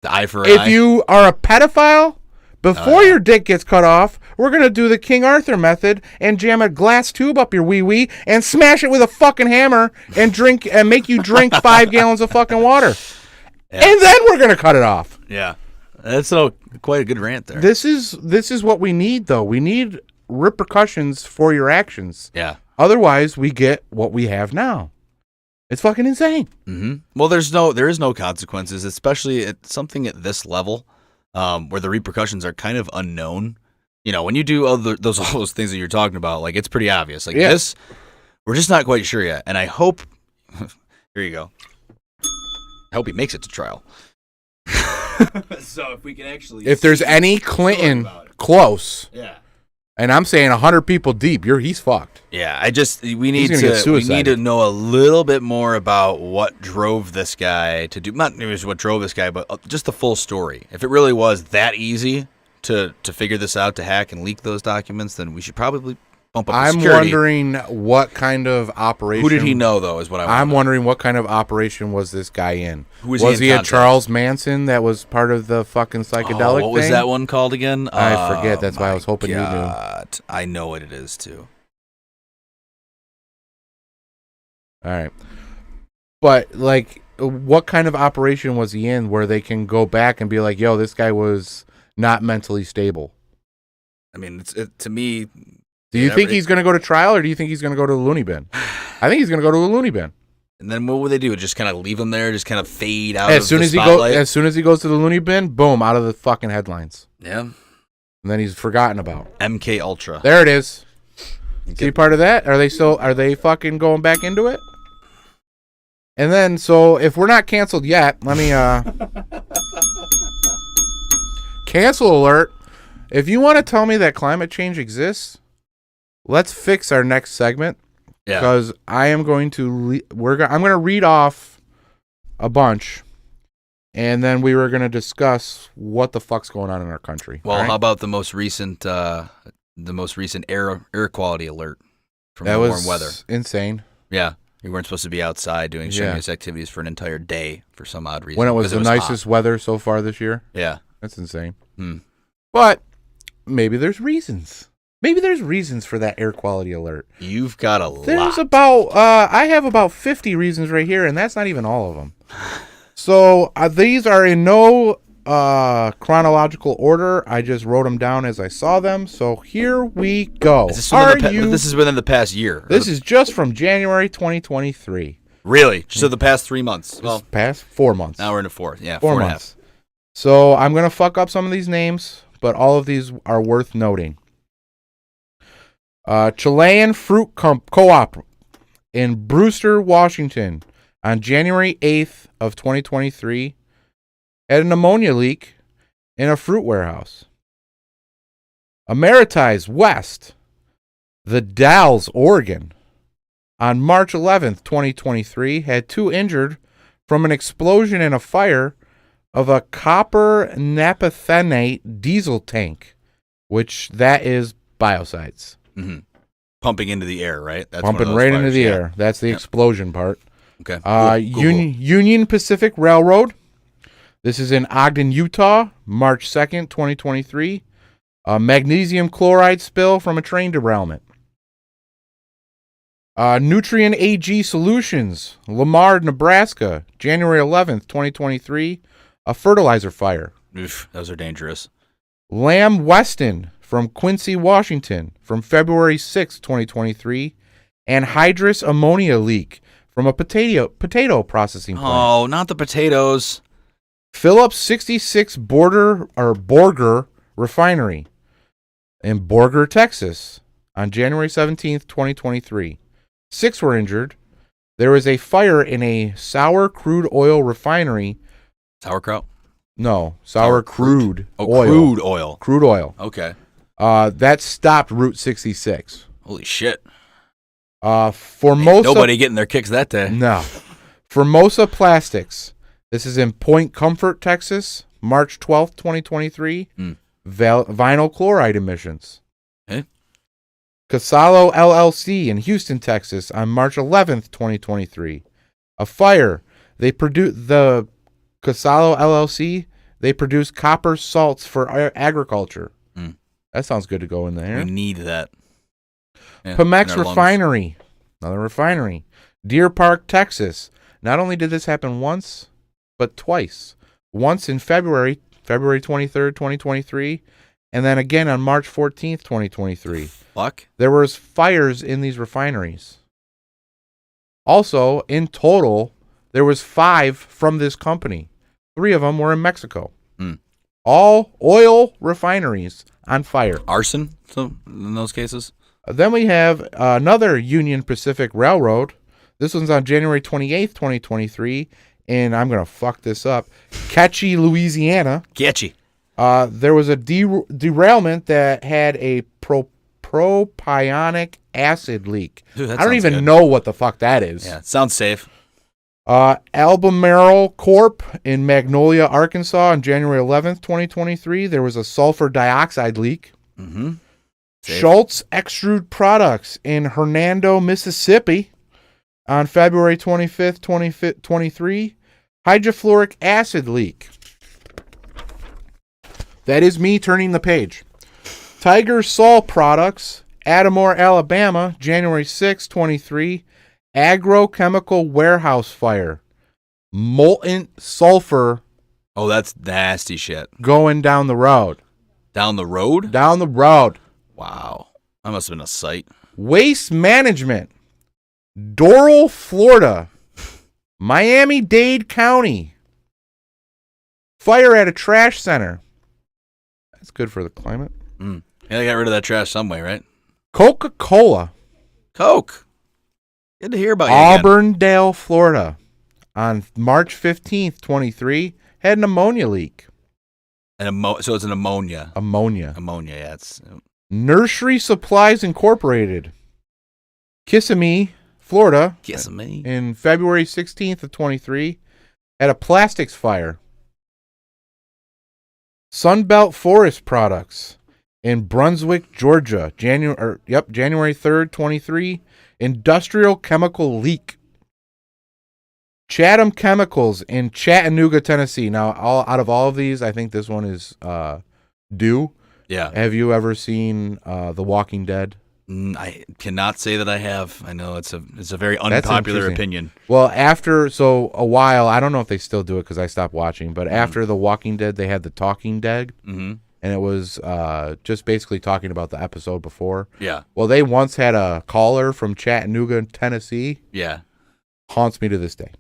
[SPEAKER 2] The eye for eye.
[SPEAKER 1] If you are a pedophile, before your dick gets cut off, we're going to do the King Arthur method and jam a glass tube up your wee-wee and smash it with a fucking hammer and make you drink 5 gallons of fucking water. Yeah. And then we're going to cut it off.
[SPEAKER 2] Yeah. That's quite a good rant there.
[SPEAKER 1] This is what we need, though. We need repercussions for your actions.
[SPEAKER 2] Yeah.
[SPEAKER 1] Otherwise, we get what we have now. It's fucking insane.
[SPEAKER 2] Mm-hmm. Well, there is no consequences, especially at something at this level. Where the repercussions are kind of unknown. You know, when you do all those things that you're talking about, like, it's pretty obvious. Like this, we're just not quite sure yet. And I hope, here you go. I hope he makes it to trial. So if we can actually,
[SPEAKER 1] if there's any Clinton close, and I'm saying 100 people deep, he's fucked.
[SPEAKER 2] Yeah, we need to know a little bit more about what drove this guy to do, not just what drove this guy, but just the full story. If it really was that easy to figure this out, to hack and leak those documents, then we should probably bump up the security.
[SPEAKER 1] I'm wondering what kind of operation.
[SPEAKER 2] Who did he know, though, is what
[SPEAKER 1] I'm wondering what kind of operation was this guy in?
[SPEAKER 2] Who was
[SPEAKER 1] he a Charles Manson that was part of the fucking psychedelic
[SPEAKER 2] what was that one called again?
[SPEAKER 1] I forget. That's why I was hoping you knew.
[SPEAKER 2] I know what it is, too.
[SPEAKER 1] All right. But, like, what kind of operation was he in where they can go back and be like, yo, this guy was not mentally stable?
[SPEAKER 2] I mean, to me...
[SPEAKER 1] Do you think he's going to go to trial, or do you think he's going to go to the loony bin? I think he's going to go to the loony bin.
[SPEAKER 2] And then what would they do? Just kind of leave him there, just kind of fade out
[SPEAKER 1] as soon as he goes to the loony bin, boom, out of the fucking headlines.
[SPEAKER 2] Yeah.
[SPEAKER 1] And then he's forgotten about.
[SPEAKER 2] MK Ultra.
[SPEAKER 1] There it is. See part of that? Are they fucking going back into it? And then, so if we're not canceled yet, let me cancel alert. If you want to tell me that climate change exists, let's fix our next segment. Yeah. Because I am going to I'm going to read off a bunch, and then we were going to discuss what the fuck's going on in our country.
[SPEAKER 2] Well, how about the most recent air quality alert from the warm weather?
[SPEAKER 1] Insane.
[SPEAKER 2] Yeah. You weren't supposed to be outside doing strenuous activities for an entire day for some odd reason.
[SPEAKER 1] When it was the nicest weather so far this year?
[SPEAKER 2] Yeah.
[SPEAKER 1] That's insane. But maybe there's reasons. Maybe there's reasons for that air quality alert.
[SPEAKER 2] You've got a lot.
[SPEAKER 1] There's I have about 50 reasons right here, and that's not even all of them. So these are in no chronological order. I just wrote them down as I saw them. So here we go.
[SPEAKER 2] This is within the past year.
[SPEAKER 1] This is just from January 2023.
[SPEAKER 2] Really? So the past 3 months? Well,
[SPEAKER 1] past 4 months.
[SPEAKER 2] Now we're into 4. Yeah,
[SPEAKER 1] 4 months. So I'm going to fuck up some of these names, but all of these are worth noting. Chilean Fruit Co-op in Brewster, Washington on January 8th of 2023 had an ammonia leak in a fruit warehouse. Ameritise West, the Dalles, Oregon, on March 11th, 2023 had 2 injured from an explosion in a fire of a copper naphthenate diesel tank, which that is biocides.
[SPEAKER 2] Mm-hmm. Pumping into the air, right?
[SPEAKER 1] That's pumping right into the air. That's the explosion part.
[SPEAKER 2] Okay.
[SPEAKER 1] Union Pacific Railroad. This is in Ogden, Utah, March 2nd, 2023. A magnesium chloride spill from a train derailment. Nutrient AG Solutions, Lamar, Nebraska, January 11th, 2023. A fertilizer fire.
[SPEAKER 2] Oof, those are dangerous.
[SPEAKER 1] Lamb Weston from Quincy, Washington, from February 6th, 2023. Anhydrous ammonia leak from a potato processing plant.
[SPEAKER 2] Oh, not the potatoes.
[SPEAKER 1] Phillips 66 Borger Refinery in Borger, Texas, on January 17th, 2023. 6 were injured. There was a fire in a sour crude oil refinery.
[SPEAKER 2] Sauerkraut?
[SPEAKER 1] No, sour crude
[SPEAKER 2] oil. Crude oil.
[SPEAKER 1] Crude oil.
[SPEAKER 2] Okay.
[SPEAKER 1] That stopped Route 66.
[SPEAKER 2] Holy shit.
[SPEAKER 1] Nobody
[SPEAKER 2] getting their kicks that day.
[SPEAKER 1] No. Formosa Plastics. This is in Point Comfort, Texas, March 12th, 2023. Vinyl chloride emissions.
[SPEAKER 2] Eh?
[SPEAKER 1] Casalo LLC in Houston, Texas, on March 11th, 2023. A fire. The Casalo LLC, they produce copper salts for agriculture. That sounds good to go in there.
[SPEAKER 2] We need that. Yeah,
[SPEAKER 1] Pemex Refinery, another refinery. Deer Park, Texas. Not only did this happen once, but twice. Once in February 23rd, 2023, and then again on March 14th, 2023.
[SPEAKER 2] Fuck.
[SPEAKER 1] There was fires in these refineries. Also, in total, there was 5 from this company. 3 of them were in Mexico. All oil refineries on fire.
[SPEAKER 2] Arson, so in those cases?
[SPEAKER 1] Then we have another Union Pacific Railroad. This one's on January 28th, 2023. And I'm going to fuck this up. Ketchy, Louisiana.
[SPEAKER 2] Ketchy.
[SPEAKER 1] There was a derailment that had a propionic acid leak.
[SPEAKER 2] Dude,
[SPEAKER 1] I don't even know what the fuck that is.
[SPEAKER 2] Yeah, sounds safe.
[SPEAKER 1] Albemarle Corp in Magnolia, Arkansas on January 11th, 2023. There was a sulfur dioxide leak. Schultz Extrude Products in Hernando, Mississippi on February 25th, 2023. Hydrofluoric acid leak. That is me turning the page. Tiger Sol Products, Adamore, Alabama, January 6, 23. Agrochemical warehouse fire. Molten sulfur.
[SPEAKER 2] Oh, that's nasty shit.
[SPEAKER 1] Going down the road.
[SPEAKER 2] Down the road?
[SPEAKER 1] Down the road.
[SPEAKER 2] Wow. That must have been a sight.
[SPEAKER 1] Waste management. Doral, Florida. Miami-Dade County. Fire at a trash center. That's good for the climate.
[SPEAKER 2] Yeah, they got rid of that trash some way, right?
[SPEAKER 1] Coca-Cola.
[SPEAKER 2] Coke. Good to hear about you
[SPEAKER 1] Auburndale, Florida. On March 15th, 23, had an ammonia leak.
[SPEAKER 2] So it's an ammonia.
[SPEAKER 1] Ammonia,
[SPEAKER 2] yeah. It's
[SPEAKER 1] Nursery Supplies Incorporated. Kissimmee, Florida.
[SPEAKER 2] Kissimmee.
[SPEAKER 1] In February 16th of 23, had a plastics fire. Sunbelt Forest Products in Brunswick, Georgia. January 3rd, 23. Industrial chemical leak. Chatham Chemicals in Chattanooga, Tennessee. Now, out of all of these, I think this one is due.
[SPEAKER 2] Yeah.
[SPEAKER 1] Have you ever seen The Walking Dead?
[SPEAKER 2] I cannot say that I have. I know it's a very unpopular opinion.
[SPEAKER 1] Well, a while, I don't know if they still do it because I stopped watching, but after The Walking Dead, they had The Talking Dead, and it was just basically talking about the episode before.
[SPEAKER 2] Yeah.
[SPEAKER 1] Well, they once had a caller from Chattanooga, Tennessee.
[SPEAKER 2] Yeah.
[SPEAKER 1] Haunts me to this day.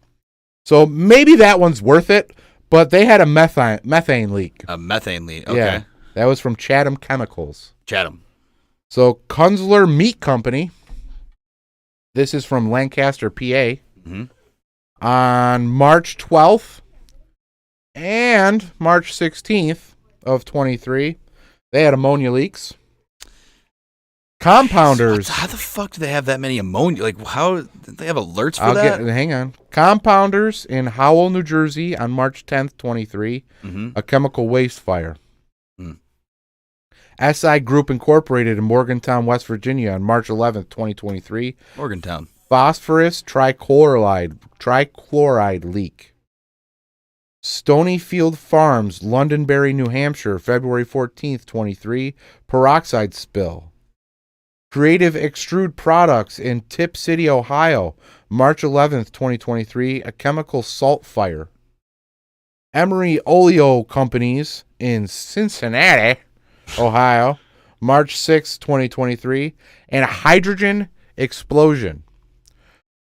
[SPEAKER 1] So maybe that one's worth it, but they had a methane leak.
[SPEAKER 2] A methane leak, okay.
[SPEAKER 1] Yeah, that was from Chatham Chemicals.
[SPEAKER 2] Chatham.
[SPEAKER 1] So Kunzler Meat Company, this is from Lancaster, PA, on March 12th and March 16th of 23, they had ammonia leaks. Compounders.
[SPEAKER 2] How the fuck do they have that many ammonia? Like, how did they have alerts for that?
[SPEAKER 1] Hang on. Compounders in Howell, New Jersey on March 10th, 23, a chemical waste fire. SI Group Incorporated in Morgantown, West Virginia on March 11th, 2023.
[SPEAKER 2] Morgantown.
[SPEAKER 1] Phosphorus trichloride leak. Stonyfield Farms, Londonderry, New Hampshire, February 14th, 23, peroxide spill. Creative Extrude Products in Tip City, Ohio, March 11th, 2023, a chemical salt fire. Emery Oleo Companies in Cincinnati, Ohio, March 6th, 2023, and a hydrogen explosion.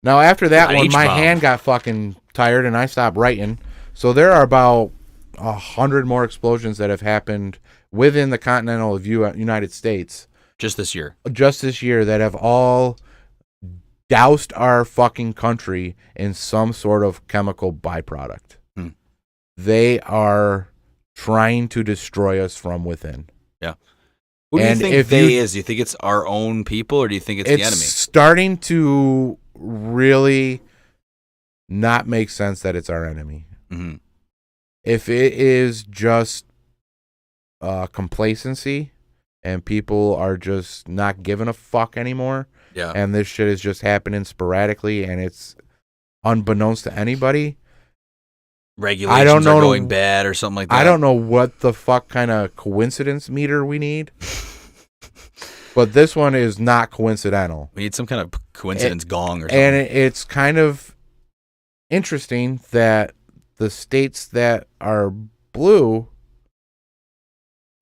[SPEAKER 1] Now, after that one, my hand got fucking tired and I stopped writing. So there are about 100 more explosions that have happened within the continental United States.
[SPEAKER 2] Just this year.
[SPEAKER 1] Just this year that have all doused our fucking country in some sort of chemical byproduct. They are trying to destroy us from within.
[SPEAKER 2] Yeah. Who do you think they is? Do you think it's our own people or do you think it's the enemy?
[SPEAKER 1] It's starting to really not make sense that it's our enemy.
[SPEAKER 2] Mm-hmm.
[SPEAKER 1] If it is just complacency and people are just not giving a fuck anymore, and this shit is just happening sporadically and it's unbeknownst to anybody,
[SPEAKER 2] regulations are going bad or something like that.
[SPEAKER 1] I don't know what the fuck kind of coincidence meter we need. But this one is not coincidental.
[SPEAKER 2] We need some kind of coincidence gong or something.
[SPEAKER 1] And it's kind of interesting that the states that are blue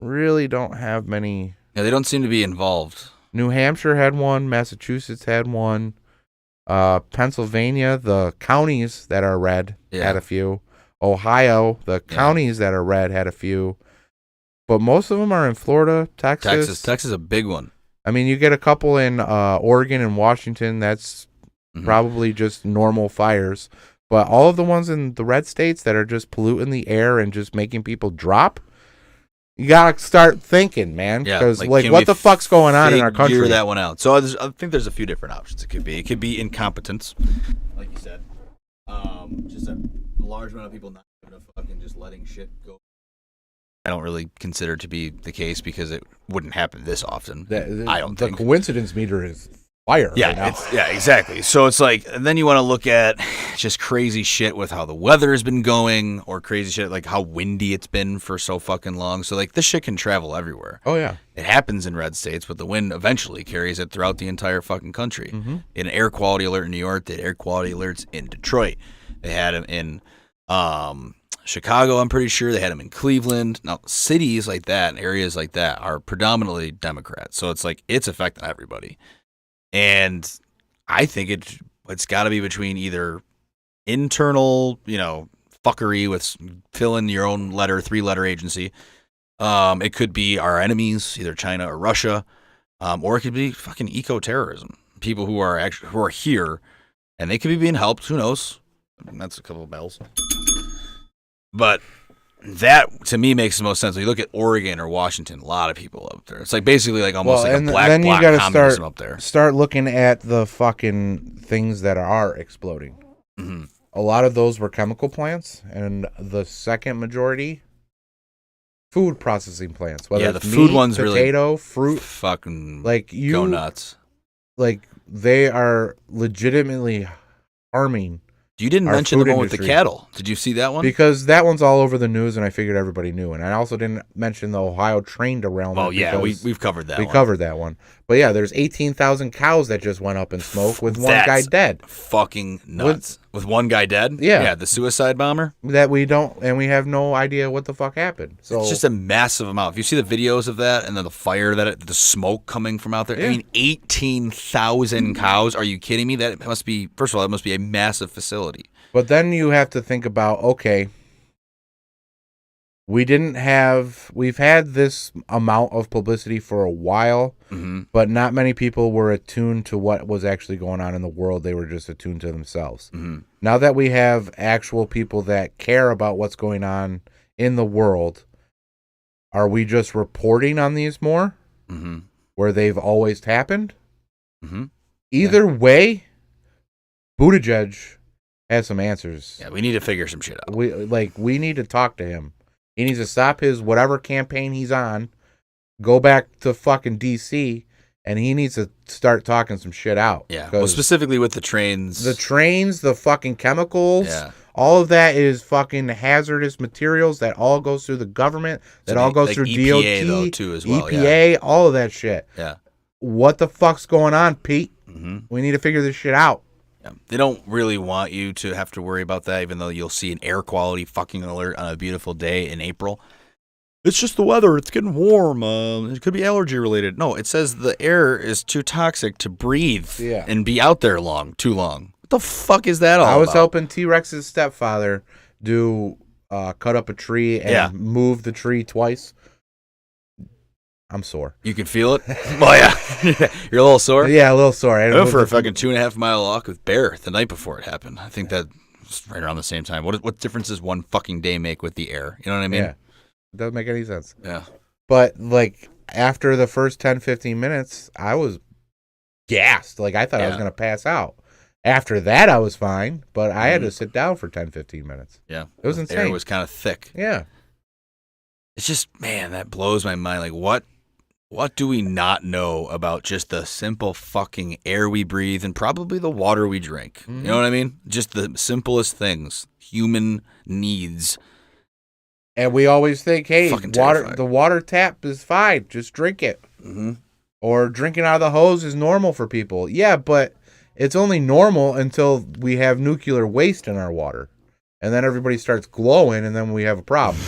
[SPEAKER 1] really don't have many.
[SPEAKER 2] Yeah, they don't seem to be involved.
[SPEAKER 1] New Hampshire had one. Massachusetts had one. Pennsylvania, the counties that are red had a few. Ohio, the counties that are red had a few. But most of them are in Florida, Texas.
[SPEAKER 2] Texas is a big one.
[SPEAKER 1] I mean, you get a couple in Oregon and Washington. That's probably just normal fires. But all of the ones in the red states that are just polluting the air and just making people drop, you got to start thinking, man. Because, what the fuck's going on in our country?
[SPEAKER 2] Figure that one out. So I think there's a few different options it could be. It could be incompetence, like you said. Just a large amount of people not giving a fuck and just letting shit go. I don't really consider it to be the case because it wouldn't happen this often. I don't think.
[SPEAKER 1] The coincidence meter is fire.
[SPEAKER 2] Yeah, exactly. So it's like, and then you want to look at just crazy shit with how the weather has been going, or crazy shit like how windy it's been for so fucking long. So like this shit can travel everywhere.
[SPEAKER 1] Oh yeah,
[SPEAKER 2] it happens in red states, but the wind eventually carries it throughout the entire fucking country. Mm-hmm. In an air quality alert in New York, they had air quality alerts in Detroit. They had them in Chicago, I'm pretty sure. They had them in Cleveland. Now, cities like that and areas like that are predominantly Democrat. So it's like it's affecting everybody. And I think it's got to be between either internal, fuckery with fill in your own letter, 3-letter agency. It could be our enemies, either China or Russia, or it could be fucking eco-terrorism. People who are here, and they could be being helped. Who knows? That's a couple of bells. But that, to me, makes the most sense. When you look at Oregon or Washington, a lot of people up there. It's like basically like almost like a black communism up there.
[SPEAKER 1] Start looking at the fucking things that are exploding.
[SPEAKER 2] Mm-hmm.
[SPEAKER 1] A lot of those were chemical plants, and the second majority, food processing plants. Whether
[SPEAKER 2] the
[SPEAKER 1] it's
[SPEAKER 2] food
[SPEAKER 1] meat,
[SPEAKER 2] ones
[SPEAKER 1] potato,
[SPEAKER 2] really
[SPEAKER 1] fruit,
[SPEAKER 2] fucking
[SPEAKER 1] go
[SPEAKER 2] nuts.
[SPEAKER 1] Like they are legitimately harming.
[SPEAKER 2] You didn't mention the one with the cattle. Did you see that one?
[SPEAKER 1] Because that one's all over the news, and I figured everybody knew. And I also didn't mention the Ohio train derailment.
[SPEAKER 2] Oh, yeah, we've covered that one.
[SPEAKER 1] We covered that one. But, yeah, there's 18,000 cows that just went up in smoke with one guy dead.
[SPEAKER 2] Fucking nuts. With one guy dead?
[SPEAKER 1] Yeah.
[SPEAKER 2] Yeah, the suicide bomber?
[SPEAKER 1] That we don't, and we have no idea what the fuck happened. So
[SPEAKER 2] it's just a massive amount. If you see the videos of that and then the fire, the smoke coming from out there. Yeah. I mean, 18,000 cows. Are you kidding me? That must be, first of all, that must be a massive facility.
[SPEAKER 1] But then you have to think about, okay, we've had this amount of publicity for a while, but not many people were attuned to what was actually going on in the world. They were just attuned to themselves.
[SPEAKER 2] Mm-hmm.
[SPEAKER 1] Now that we have actual people that care about what's going on in the world, are we just reporting on these more?
[SPEAKER 2] Mm-hmm.
[SPEAKER 1] Where they've always happened?
[SPEAKER 2] Mm-hmm.
[SPEAKER 1] Either way, Buttigieg has some answers.
[SPEAKER 2] Yeah, we need to figure some shit out.
[SPEAKER 1] We need to talk to him. He needs to stop his whatever campaign he's on, go back to fucking D.C. and he needs to start talking some shit out.
[SPEAKER 2] Yeah. Well, specifically with the trains.
[SPEAKER 1] The fucking chemicals.
[SPEAKER 2] Yeah.
[SPEAKER 1] All of that is fucking hazardous materials that all goes through the government, that all goes through
[SPEAKER 2] EPA
[SPEAKER 1] DOT,
[SPEAKER 2] though, too, as well.
[SPEAKER 1] EPA, all of that shit.
[SPEAKER 2] Yeah.
[SPEAKER 1] What the fuck's going on, Pete?
[SPEAKER 2] Mm-hmm.
[SPEAKER 1] We need to figure this shit out.
[SPEAKER 2] Yeah. They don't really want you to have to worry about that, even though you'll see an air quality fucking alert on a beautiful day in April. It's just the weather. It's getting warm. It could be allergy related. No, it says the air is too toxic to breathe and be out there too long. What the fuck is that all about?
[SPEAKER 1] I was helping T-Rex's stepfather cut up a tree and move the tree twice. I'm sore.
[SPEAKER 2] You can feel it? Well, yeah. You're a little sore?
[SPEAKER 1] Yeah, a little sore.
[SPEAKER 2] I went for a fucking 2.5 mile walk with Bear the night before it happened. I think that was right around the same time. What difference does one fucking day make with the air? You know what I mean?
[SPEAKER 1] Yeah. It doesn't make any sense.
[SPEAKER 2] Yeah.
[SPEAKER 1] But, like, after the first 10, 15 minutes, I was gassed. Like, I thought I was going to pass out. After that, I was fine, but I had to sit down for 10, 15 minutes.
[SPEAKER 2] Yeah.
[SPEAKER 1] It was insane.
[SPEAKER 2] The air was kind of thick.
[SPEAKER 1] Yeah.
[SPEAKER 2] It's just, man, that blows my mind. Like, what do we not know about just the simple fucking air we breathe and probably the water we drink? Mm-hmm. You know what I mean? Just the simplest things. Human needs.
[SPEAKER 1] And we always think, hey, the water tap is fine. Just drink it.
[SPEAKER 2] Mm-hmm.
[SPEAKER 1] Or drinking out of the hose is normal for people. Yeah, but it's only normal until we have nuclear waste in our water. And then everybody starts glowing, and then we have a problem.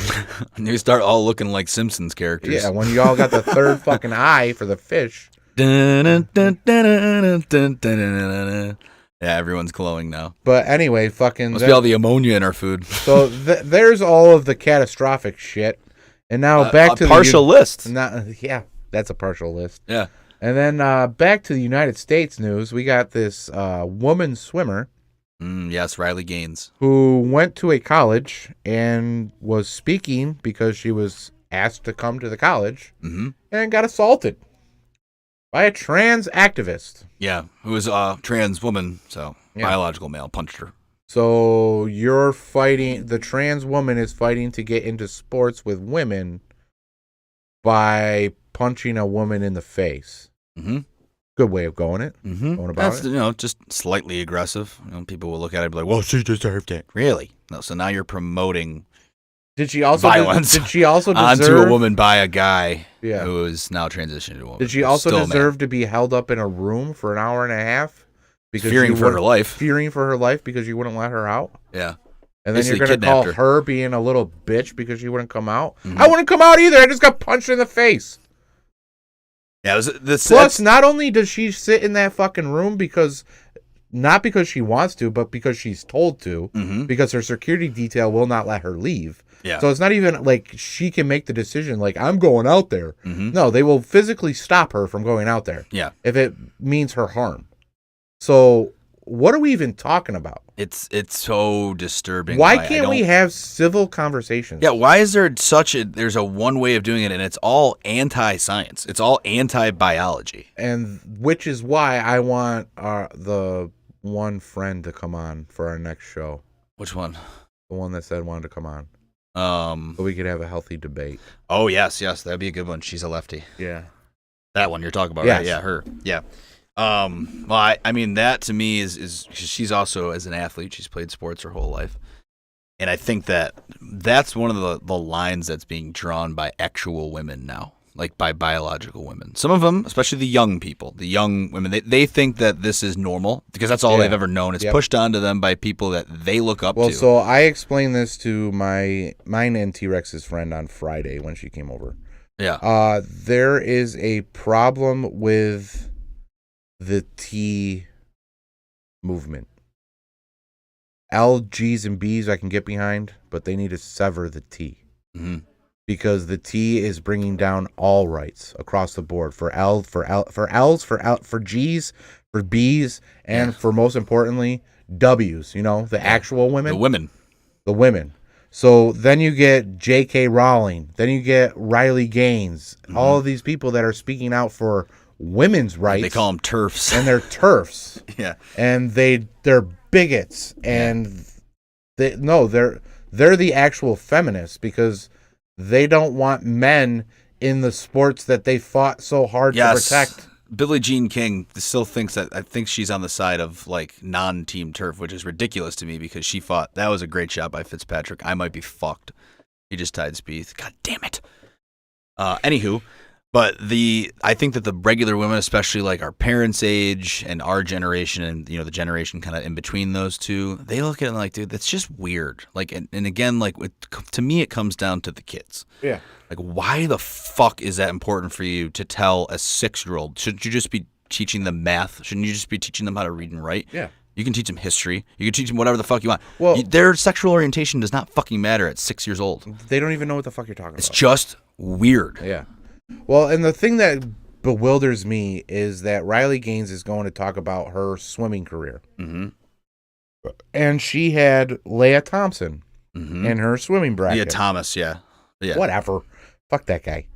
[SPEAKER 2] And you start all looking like Simpsons characters.
[SPEAKER 1] Yeah, when you all got the third fucking eye for the fish.
[SPEAKER 2] Yeah, everyone's glowing now.
[SPEAKER 1] But anyway, fucking...
[SPEAKER 2] Must be all the ammonia in our food.
[SPEAKER 1] So there's all of the catastrophic shit. And now back to
[SPEAKER 2] partial list.
[SPEAKER 1] Yeah, that's a partial list.
[SPEAKER 2] Yeah.
[SPEAKER 1] And then back to the United States news. We got this woman swimmer.
[SPEAKER 2] Yes, Riley Gaines.
[SPEAKER 1] Who went to a college and was speaking because she was asked to come to the college and got assaulted by a trans activist.
[SPEAKER 2] Yeah, who was a trans woman, so biological male punched her.
[SPEAKER 1] So you're fighting, the trans woman is fighting to get into sports with women by punching a woman in the face.
[SPEAKER 2] Mm-hmm.
[SPEAKER 1] Good way of going it.
[SPEAKER 2] Mm-hmm.
[SPEAKER 1] Going about
[SPEAKER 2] That's,
[SPEAKER 1] it.
[SPEAKER 2] Just slightly aggressive. People will look at it and be like, well, she deserved it. Really? No, so now you're promoting violence
[SPEAKER 1] did she also
[SPEAKER 2] onto
[SPEAKER 1] deserve,
[SPEAKER 2] a woman by a guy
[SPEAKER 1] Yeah.
[SPEAKER 2] who is now transitioned to a woman.
[SPEAKER 1] Did she also deserve to be held up in a room for an hour and a half? Because
[SPEAKER 2] fearing for her life.
[SPEAKER 1] Fearing for her life because you wouldn't let her out?
[SPEAKER 2] Yeah.
[SPEAKER 1] And then you're going to call her being a little bitch because she wouldn't come out?
[SPEAKER 2] Mm-hmm.
[SPEAKER 1] I wouldn't come out either. I just got punched in the face.
[SPEAKER 2] Yeah,
[SPEAKER 1] Plus, not only does she sit in that fucking room not because she wants to, but because she's told to, because her security detail will not let her leave.
[SPEAKER 2] Yeah.
[SPEAKER 1] So it's not even like she can make the decision, like, I'm going out there.
[SPEAKER 2] Mm-hmm.
[SPEAKER 1] No, they will physically stop her from going out there.
[SPEAKER 2] Yeah.
[SPEAKER 1] If it means her harm. So what are we even talking about?
[SPEAKER 2] It's so disturbing.
[SPEAKER 1] Why can't we have civil conversations?
[SPEAKER 2] Yeah, why is there there's a one way of doing it, and it's all anti-science. It's all anti-biology.
[SPEAKER 1] And which is why I want the one friend to come on for our next show.
[SPEAKER 2] Which one?
[SPEAKER 1] The one that said wanted to come on. So we could have a healthy debate.
[SPEAKER 2] Oh, yes, that'd be a good one. She's a lefty.
[SPEAKER 1] Yeah.
[SPEAKER 2] That one you're talking about,
[SPEAKER 1] yes.
[SPEAKER 2] Right? Yeah, her. Yeah. Well, I mean, that to me is she's also, as an athlete, she's played sports her whole life. And I think that's one of the lines that's being drawn by actual women now, like by biological women. Some of them, especially the young people, the young women, they think that this is normal because that's all they've ever known. It's pushed onto them by people that they look up to.
[SPEAKER 1] Well, so I explained this to mine and T-Rex's friend on Friday when she came over.
[SPEAKER 2] Yeah.
[SPEAKER 1] There is a problem with the T movement. L, G's, and B's I can get behind, but they need to sever the T.
[SPEAKER 2] Mm-hmm.
[SPEAKER 1] Because the T is bringing down all rights across the board for L's, for G's, for B's, and for most importantly, W's, the actual women. The women. So then you get J.K. Rowling, then you get Riley Gaines, all of these people that are speaking out for women's rights.
[SPEAKER 2] They call them TERFs.
[SPEAKER 1] And they're TERFs.
[SPEAKER 2] Yeah.
[SPEAKER 1] And they're bigots. And they're the actual feminists because they don't want men in the sports that they fought so hard to protect.
[SPEAKER 2] Billie Jean King still thinks that I think she's on the side of like non-team turf, which is ridiculous to me because she thought that was a great shot by Fitzpatrick. I might be fucked. He just tied Spieth. God damn it. Anywho, but I think that the regular women, especially like our parents' age and our generation, and the generation kind of in between those two, they look at it like, dude, that's just weird. Like, and again, like to me, it comes down to the kids.
[SPEAKER 1] Yeah.
[SPEAKER 2] Like, why the fuck is that important for you to tell a 6-year-old? Shouldn't you just be teaching them math? Shouldn't you just be teaching them how to read and write?
[SPEAKER 1] Yeah.
[SPEAKER 2] You can teach them history. You can teach them whatever the fuck you want.
[SPEAKER 1] Well,
[SPEAKER 2] their sexual orientation does not fucking matter at 6 years old.
[SPEAKER 1] They don't even know what the fuck you're talking about.
[SPEAKER 2] It's just weird.
[SPEAKER 1] Yeah. Well, and the thing that bewilders me is that Riley Gaines is going to talk about her swimming career.
[SPEAKER 2] Mm-hmm.
[SPEAKER 1] And she had Leah Thompson in her swimming bracket.
[SPEAKER 2] Leah Thomas, yeah.
[SPEAKER 1] Whatever. Fuck that guy.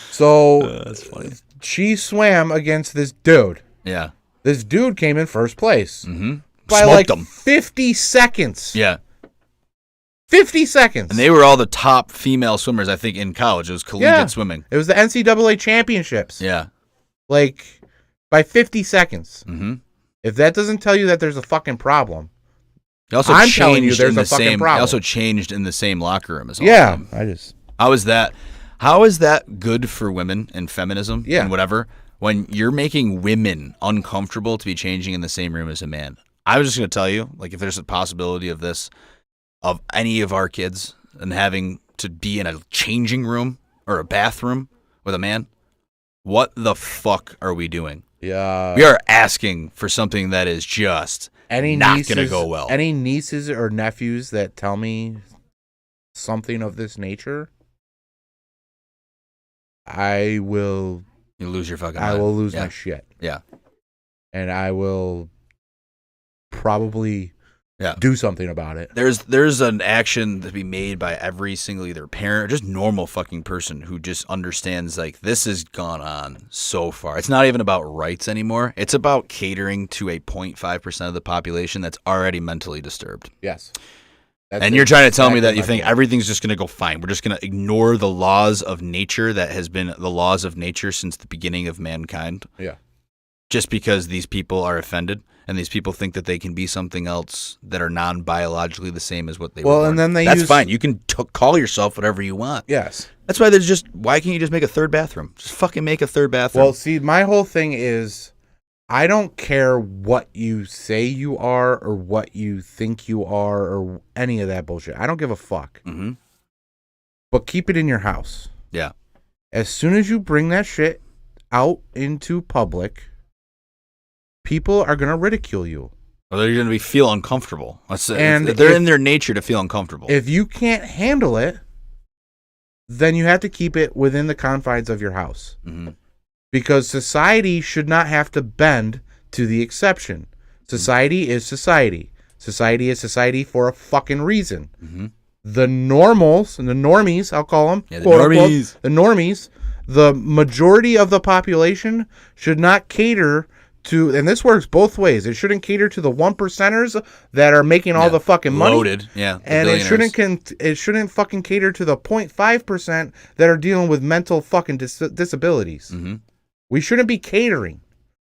[SPEAKER 1] So
[SPEAKER 2] that's funny.
[SPEAKER 1] She swam against this dude.
[SPEAKER 2] Yeah.
[SPEAKER 1] This dude came in first place.
[SPEAKER 2] Mm-hmm.
[SPEAKER 1] By
[SPEAKER 2] Smoked
[SPEAKER 1] like
[SPEAKER 2] them.
[SPEAKER 1] 50 seconds.
[SPEAKER 2] Yeah.
[SPEAKER 1] 50 seconds.
[SPEAKER 2] And they were all the top female swimmers, I think, in college. It was collegiate swimming.
[SPEAKER 1] It was the NCAA championships.
[SPEAKER 2] Yeah.
[SPEAKER 1] Like, by 50 seconds.
[SPEAKER 2] Mm-hmm.
[SPEAKER 1] If that doesn't tell you that there's a fucking problem,
[SPEAKER 2] I'm
[SPEAKER 1] telling you there's a fucking problem.
[SPEAKER 2] He also changed in the same locker room as all
[SPEAKER 1] yeah,
[SPEAKER 2] of them.
[SPEAKER 1] How
[SPEAKER 2] is that good for women and feminism and whatever when you're making women uncomfortable to be changing in the same room as a man? I was just going to tell you, like, if there's a possibility of this, of any of our kids and having to be in a changing room or a bathroom with a man, what the fuck are we doing?
[SPEAKER 1] Yeah.
[SPEAKER 2] We are asking for something that is just not going to go well.
[SPEAKER 1] Any nieces or nephews that tell me something of this nature, I will...
[SPEAKER 2] You lose your fucking mind.
[SPEAKER 1] I will lose my shit.
[SPEAKER 2] Yeah.
[SPEAKER 1] And I will probably do something about it.
[SPEAKER 2] There's an action to be made by every single either parent or just normal fucking person who just understands, like, this has gone on so far. It's not even about rights anymore. It's about catering to a 0.5% of the population that's already mentally disturbed.
[SPEAKER 1] Yes.
[SPEAKER 2] And you're trying to tell me that you think everything's just going to go fine. We're just going to ignore the laws of nature that has been the laws of nature since the beginning of mankind.
[SPEAKER 1] Yeah.
[SPEAKER 2] Just because these people are offended and these people think that they can be something else that are non-biologically the same as what they were.
[SPEAKER 1] And then
[SPEAKER 2] that's fine. You can call yourself whatever you want.
[SPEAKER 1] Yes.
[SPEAKER 2] That's why why can't you just make a third bathroom? Just fucking make a third bathroom.
[SPEAKER 1] Well, see, my whole thing is I don't care what you say you are or what you think you are or any of that bullshit. I don't give a fuck.
[SPEAKER 2] Mm-hmm.
[SPEAKER 1] But keep it in your house.
[SPEAKER 2] Yeah.
[SPEAKER 1] As soon as you bring that shit out into public, people are going to ridicule you.
[SPEAKER 2] Or they're going to feel uncomfortable. They're in their nature to feel uncomfortable.
[SPEAKER 1] If you can't handle it, then you have to keep it within the confines of your house.
[SPEAKER 2] Mm-hmm.
[SPEAKER 1] Because society should not have to bend to the exception. Society is society. Society is society for a fucking reason.
[SPEAKER 2] Mm-hmm.
[SPEAKER 1] The normals, and the normies, I'll call them,
[SPEAKER 2] the normies.
[SPEAKER 1] The normies, the majority of the population should not cater to, and this works both ways. It shouldn't cater to the 1%ers that are making all the fucking money.
[SPEAKER 2] Loaded,
[SPEAKER 1] and it shouldn't fucking cater to the 0.5% that are dealing with mental fucking disabilities.
[SPEAKER 2] Mm-hmm.
[SPEAKER 1] We shouldn't be catering.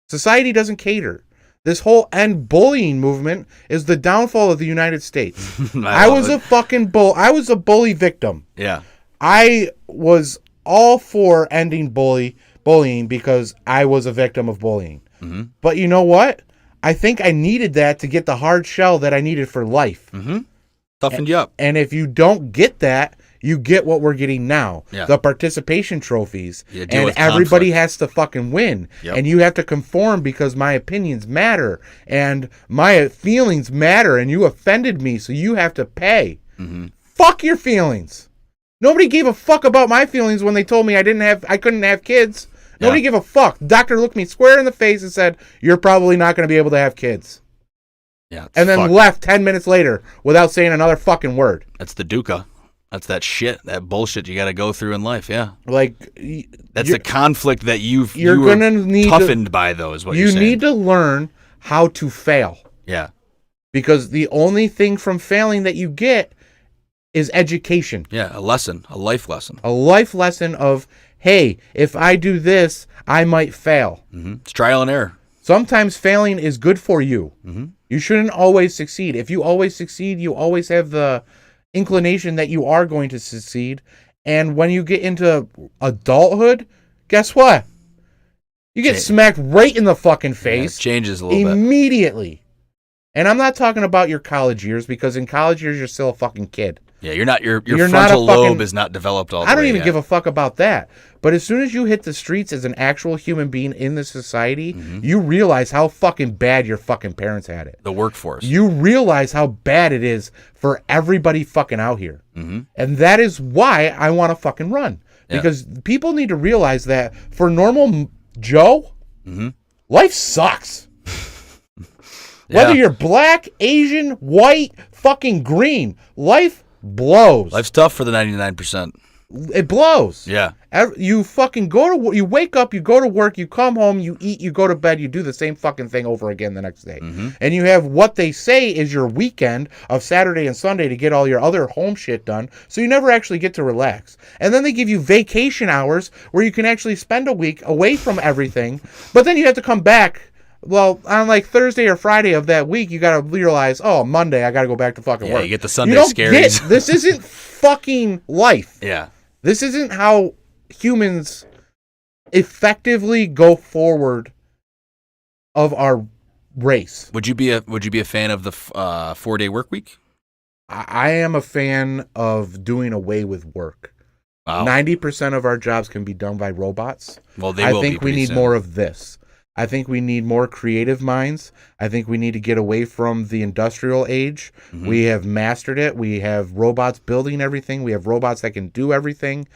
[SPEAKER 1] Society doesn't cater. This whole end bullying movement is the downfall of the United States. I was a fucking I was a bully victim.
[SPEAKER 2] Yeah.
[SPEAKER 1] I was all for ending bullying because I was a victim of bullying.
[SPEAKER 2] Mm-hmm.
[SPEAKER 1] But you know what? I think I needed that to get the hard shell that I needed for life.
[SPEAKER 2] Mm-hmm. Toughened you up.
[SPEAKER 1] And if you don't get that, you get what we're getting now.
[SPEAKER 2] Yeah.
[SPEAKER 1] The participation trophies.
[SPEAKER 2] And
[SPEAKER 1] everybody has to fucking win.
[SPEAKER 2] Yep.
[SPEAKER 1] And you have to conform because my opinions matter. And my feelings matter. And you offended me, so you have to pay.
[SPEAKER 2] Mm-hmm.
[SPEAKER 1] Fuck your feelings. Nobody gave a fuck about my feelings when they told me I couldn't have kids. Nobody gave a fuck. The doctor looked me square in the face and said, "You're probably not going to be able to have kids."
[SPEAKER 2] Yeah.
[SPEAKER 1] And then left 10 minutes later without saying another fucking word.
[SPEAKER 2] That's the dukkha. That's that shit, that bullshit you got to go through in life, yeah.
[SPEAKER 1] Like,
[SPEAKER 2] that's the conflict that you
[SPEAKER 1] were
[SPEAKER 2] toughened by, though, is what you're saying.
[SPEAKER 1] You need to learn how to fail.
[SPEAKER 2] Yeah.
[SPEAKER 1] Because the only thing from failing that you get is education.
[SPEAKER 2] Yeah, a lesson, a life lesson.
[SPEAKER 1] A life lesson of, hey, if I do this, I might fail.
[SPEAKER 2] It's trial and error.
[SPEAKER 1] Sometimes failing is good for you. You shouldn't always succeed. If you always succeed, you always have the inclination that you are going to succeed. And when you get into adulthood, guess what? You get smacked right in the fucking face.
[SPEAKER 2] It changes a little bit.
[SPEAKER 1] Immediately. And I'm not talking about your college years, because in college years, you're still a fucking kid.
[SPEAKER 2] Yeah, you're frontal lobe is not developed all the way.
[SPEAKER 1] I don't even give a fuck about that. But as soon as you hit the streets as an actual human being in this society, you realize how fucking bad your fucking parents had it.
[SPEAKER 2] The workforce.
[SPEAKER 1] You realize how bad it is for everybody fucking out here. And that is why I want to fucking run. Because people need to realize that for normal Joe, life sucks. Whether you're black, Asian, white, fucking green, life blows.
[SPEAKER 2] Life's tough for the 99%.
[SPEAKER 1] It blows.
[SPEAKER 2] Yeah.
[SPEAKER 1] You fucking you wake up, you go to work, you come home, you eat, you go to bed, you do the same fucking thing over again the next day. And you have what they say is your weekend of Saturday and Sunday to get all your other home shit done. So you never actually get to relax. And then they give you vacation hours where you can actually spend a week away from everything. But then you have to come back. Well, on like Thursday or Friday of that week, you got to realize, oh, Monday, I got to go back to fucking work.
[SPEAKER 2] Yeah, you get the Sunday scaries.
[SPEAKER 1] This isn't fucking life.
[SPEAKER 2] Yeah.
[SPEAKER 1] This isn't how humans effectively go forward of our race.
[SPEAKER 2] Would you be a fan of the 4-day work week?
[SPEAKER 1] I am a fan of doing away with work.
[SPEAKER 2] Wow.
[SPEAKER 1] 90% of our jobs can be done by robots.
[SPEAKER 2] Well,
[SPEAKER 1] I think we need more of this. I think we need more creative minds. I think we need to get away from the industrial age. We have mastered it. We have robots building everything. We have robots that can do everything.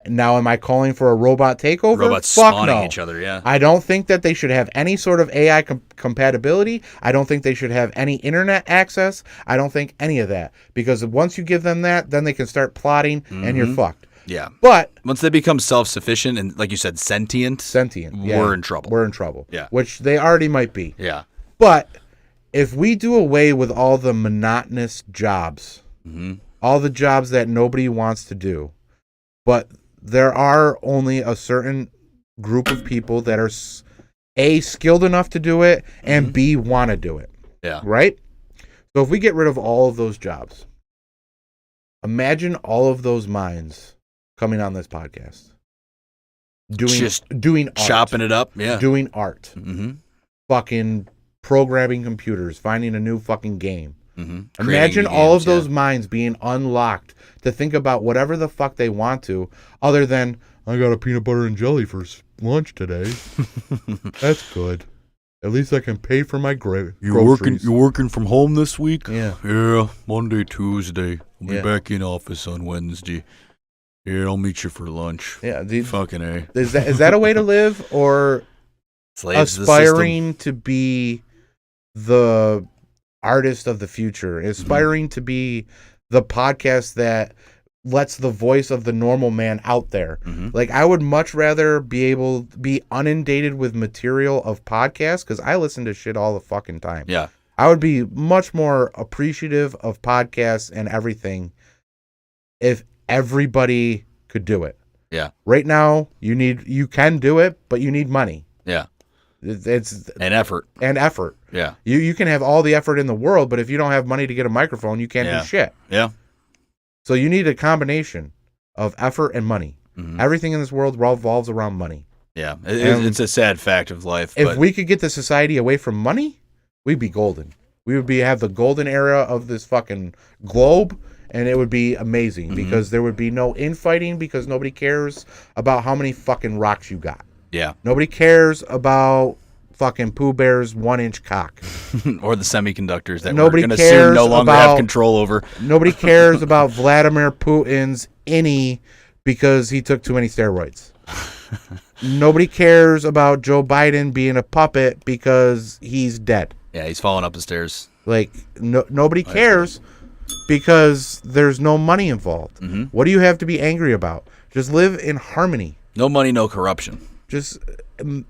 [SPEAKER 1] Now, am I calling for a robot takeover?
[SPEAKER 2] Robots
[SPEAKER 1] Fuck
[SPEAKER 2] spawning
[SPEAKER 1] no.
[SPEAKER 2] each other, yeah.
[SPEAKER 1] I don't think that they should have any sort of AI compatibility. I don't think they should have any internet access. I don't think any of that. Because once you give them that, then they can start plotting and you're fucked.
[SPEAKER 2] Yeah.
[SPEAKER 1] But
[SPEAKER 2] once they become self-sufficient and, like you said, sentient,
[SPEAKER 1] yeah,
[SPEAKER 2] we're in trouble.
[SPEAKER 1] We're in trouble.
[SPEAKER 2] Yeah.
[SPEAKER 1] Which they already might be.
[SPEAKER 2] Yeah.
[SPEAKER 1] But if we do away with all the monotonous jobs, all the jobs that nobody wants to do, but there are only a certain group of people that are A, skilled enough to do it, and B, want to do it.
[SPEAKER 2] Yeah.
[SPEAKER 1] Right? So if we get rid of all of those jobs, imagine all of those minds coming on this podcast. Doing art.
[SPEAKER 2] Chopping it up, yeah.
[SPEAKER 1] Doing art. Fucking programming computers, finding a new fucking game. Imagine all of those minds being unlocked to think about whatever the fuck they want to, other than, I got a peanut butter and jelly for lunch today. That's good. At least I can pay for my groceries.
[SPEAKER 2] You're working from home this week?
[SPEAKER 1] Yeah.
[SPEAKER 2] Yeah, Monday, Tuesday. I'll be back in office on Wednesday. Yeah, I'll meet you for lunch.
[SPEAKER 1] Yeah,
[SPEAKER 2] fucking A.
[SPEAKER 1] Is that a way to live, or
[SPEAKER 2] Slaves
[SPEAKER 1] aspiring to be the artist of the future, aspiring to be the podcast that lets the voice of the normal man out there? Like, I would much rather be inundated with material of podcasts, because I listen to shit all the fucking time.
[SPEAKER 2] Yeah.
[SPEAKER 1] I would be much more appreciative of podcasts and everything if everybody could do it.
[SPEAKER 2] Yeah.
[SPEAKER 1] Right now, you can do it, but you need money.
[SPEAKER 2] Yeah.
[SPEAKER 1] It's
[SPEAKER 2] and effort.
[SPEAKER 1] Yeah. You can have all the effort in the world, but if you don't have money to get a microphone, you can't do shit.
[SPEAKER 2] Yeah.
[SPEAKER 1] So you need a combination of effort and money. Everything in this world revolves around money.
[SPEAKER 2] Yeah. It's a sad fact of life.
[SPEAKER 1] If we could get the society away from money, we'd be golden. We would have the golden era of this fucking globe. And it would be amazing because there would be no infighting, because nobody cares about how many fucking rocks you got.
[SPEAKER 2] Yeah.
[SPEAKER 1] Nobody cares about fucking Pooh Bear's 1-inch cock.
[SPEAKER 2] Or the semiconductors that
[SPEAKER 1] nobody
[SPEAKER 2] we're going to soon no longer
[SPEAKER 1] about,
[SPEAKER 2] have control over.
[SPEAKER 1] Nobody cares about Vladimir Putin's innie because he took too many steroids. Nobody cares about Joe Biden being a puppet because he's dead.
[SPEAKER 2] Yeah, he's falling up the stairs.
[SPEAKER 1] Like, nobody cares. Because there's no money involved. What do you have to be angry about? Just live in harmony.
[SPEAKER 2] No money, no corruption.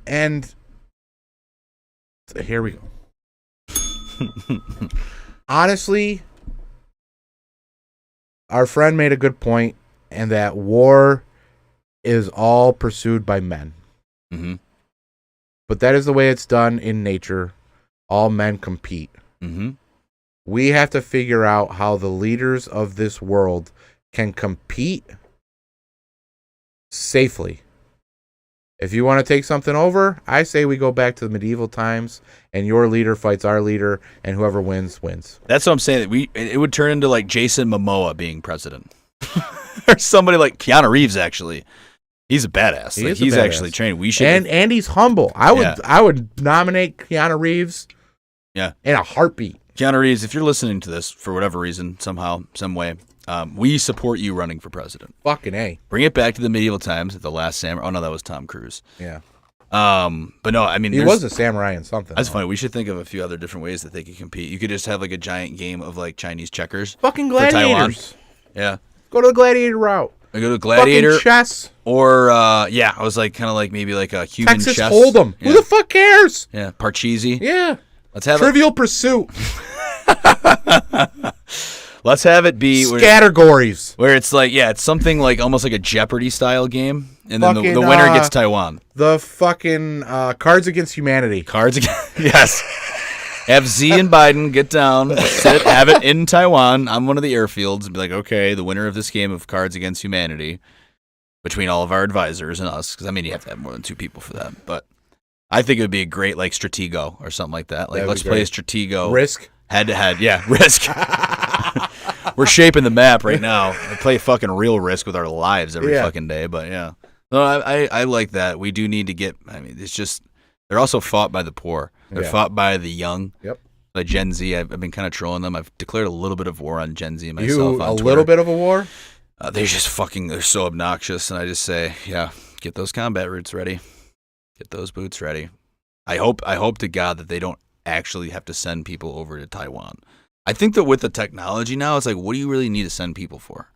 [SPEAKER 1] And here we go. Honestly, our friend made a good point, and that war is all pursued by men.
[SPEAKER 2] Mm-hmm.
[SPEAKER 1] But that is the way it's done in nature. All men compete.
[SPEAKER 2] Mm-hmm.
[SPEAKER 1] We have to figure out how the leaders of this world can compete safely. If you want to take something over, I say we go back to the medieval times, and your leader fights our leader, and whoever wins, wins.
[SPEAKER 2] That's what I'm saying. It would turn into like Jason Momoa being president. Or somebody like Keanu Reeves, actually. He's a badass. He's actually trained. We should,
[SPEAKER 1] and he's humble. I would nominate Keanu Reeves.
[SPEAKER 2] Yeah,
[SPEAKER 1] in a heartbeat.
[SPEAKER 2] Keanu Reeves, if you're listening to this for whatever reason, somehow, some way, we support you running for president.
[SPEAKER 1] Fucking A.
[SPEAKER 2] Bring it back to the medieval times at the Last Samurai. Oh no, that was Tom Cruise.
[SPEAKER 1] Yeah.
[SPEAKER 2] But no, I mean,
[SPEAKER 1] he was a samurai in something.
[SPEAKER 2] That's funny. We should think of a few other different ways that they could compete. You could just have like a giant game of like Chinese checkers.
[SPEAKER 1] Fucking gladiators.
[SPEAKER 2] Yeah.
[SPEAKER 1] Go to the gladiator route.
[SPEAKER 2] I go to gladiator.
[SPEAKER 1] Fucking chess.
[SPEAKER 2] Or I was like kind of like maybe like a human
[SPEAKER 1] Texas
[SPEAKER 2] chess.
[SPEAKER 1] Hold'em.
[SPEAKER 2] Yeah.
[SPEAKER 1] Who the fuck cares?
[SPEAKER 2] Yeah, Parcheesi.
[SPEAKER 1] Yeah.
[SPEAKER 2] Let's have
[SPEAKER 1] Trivial Pursuit.
[SPEAKER 2] Let's have it be
[SPEAKER 1] categories
[SPEAKER 2] where it's like it's something like almost like a Jeopardy style game, and then the winner gets Taiwan.
[SPEAKER 1] The fucking Cards Against Humanity.
[SPEAKER 2] Yes. Have Z and Biden get down, have it in Taiwan on one of the airfields, and be like, okay, the winner of this game of Cards Against Humanity, between all of our advisors and us, because I mean you have to have more than 2 people for that, but I think it would be a great like Stratego or something like that. Like let's play a Stratego.
[SPEAKER 1] Risk.
[SPEAKER 2] Head to head, yeah, Risk. We're shaping the map right now. We play fucking real Risk with our lives every fucking day, but yeah. No, I like that. We do need to get. I mean, it's just they're also fought by the poor. They're fought by the young.
[SPEAKER 1] Yep.
[SPEAKER 2] By Gen Z, I've been kind of trolling them. I've declared a little bit of war on Gen Z myself. On Twitter.
[SPEAKER 1] Little bit of a war?
[SPEAKER 2] They're so obnoxious, and I just say, get those combat roots ready, get those boots ready. I hope to God that they don't actually have to send people over to Taiwan. I think that with the technology now, it's like, what do you really need to send people for?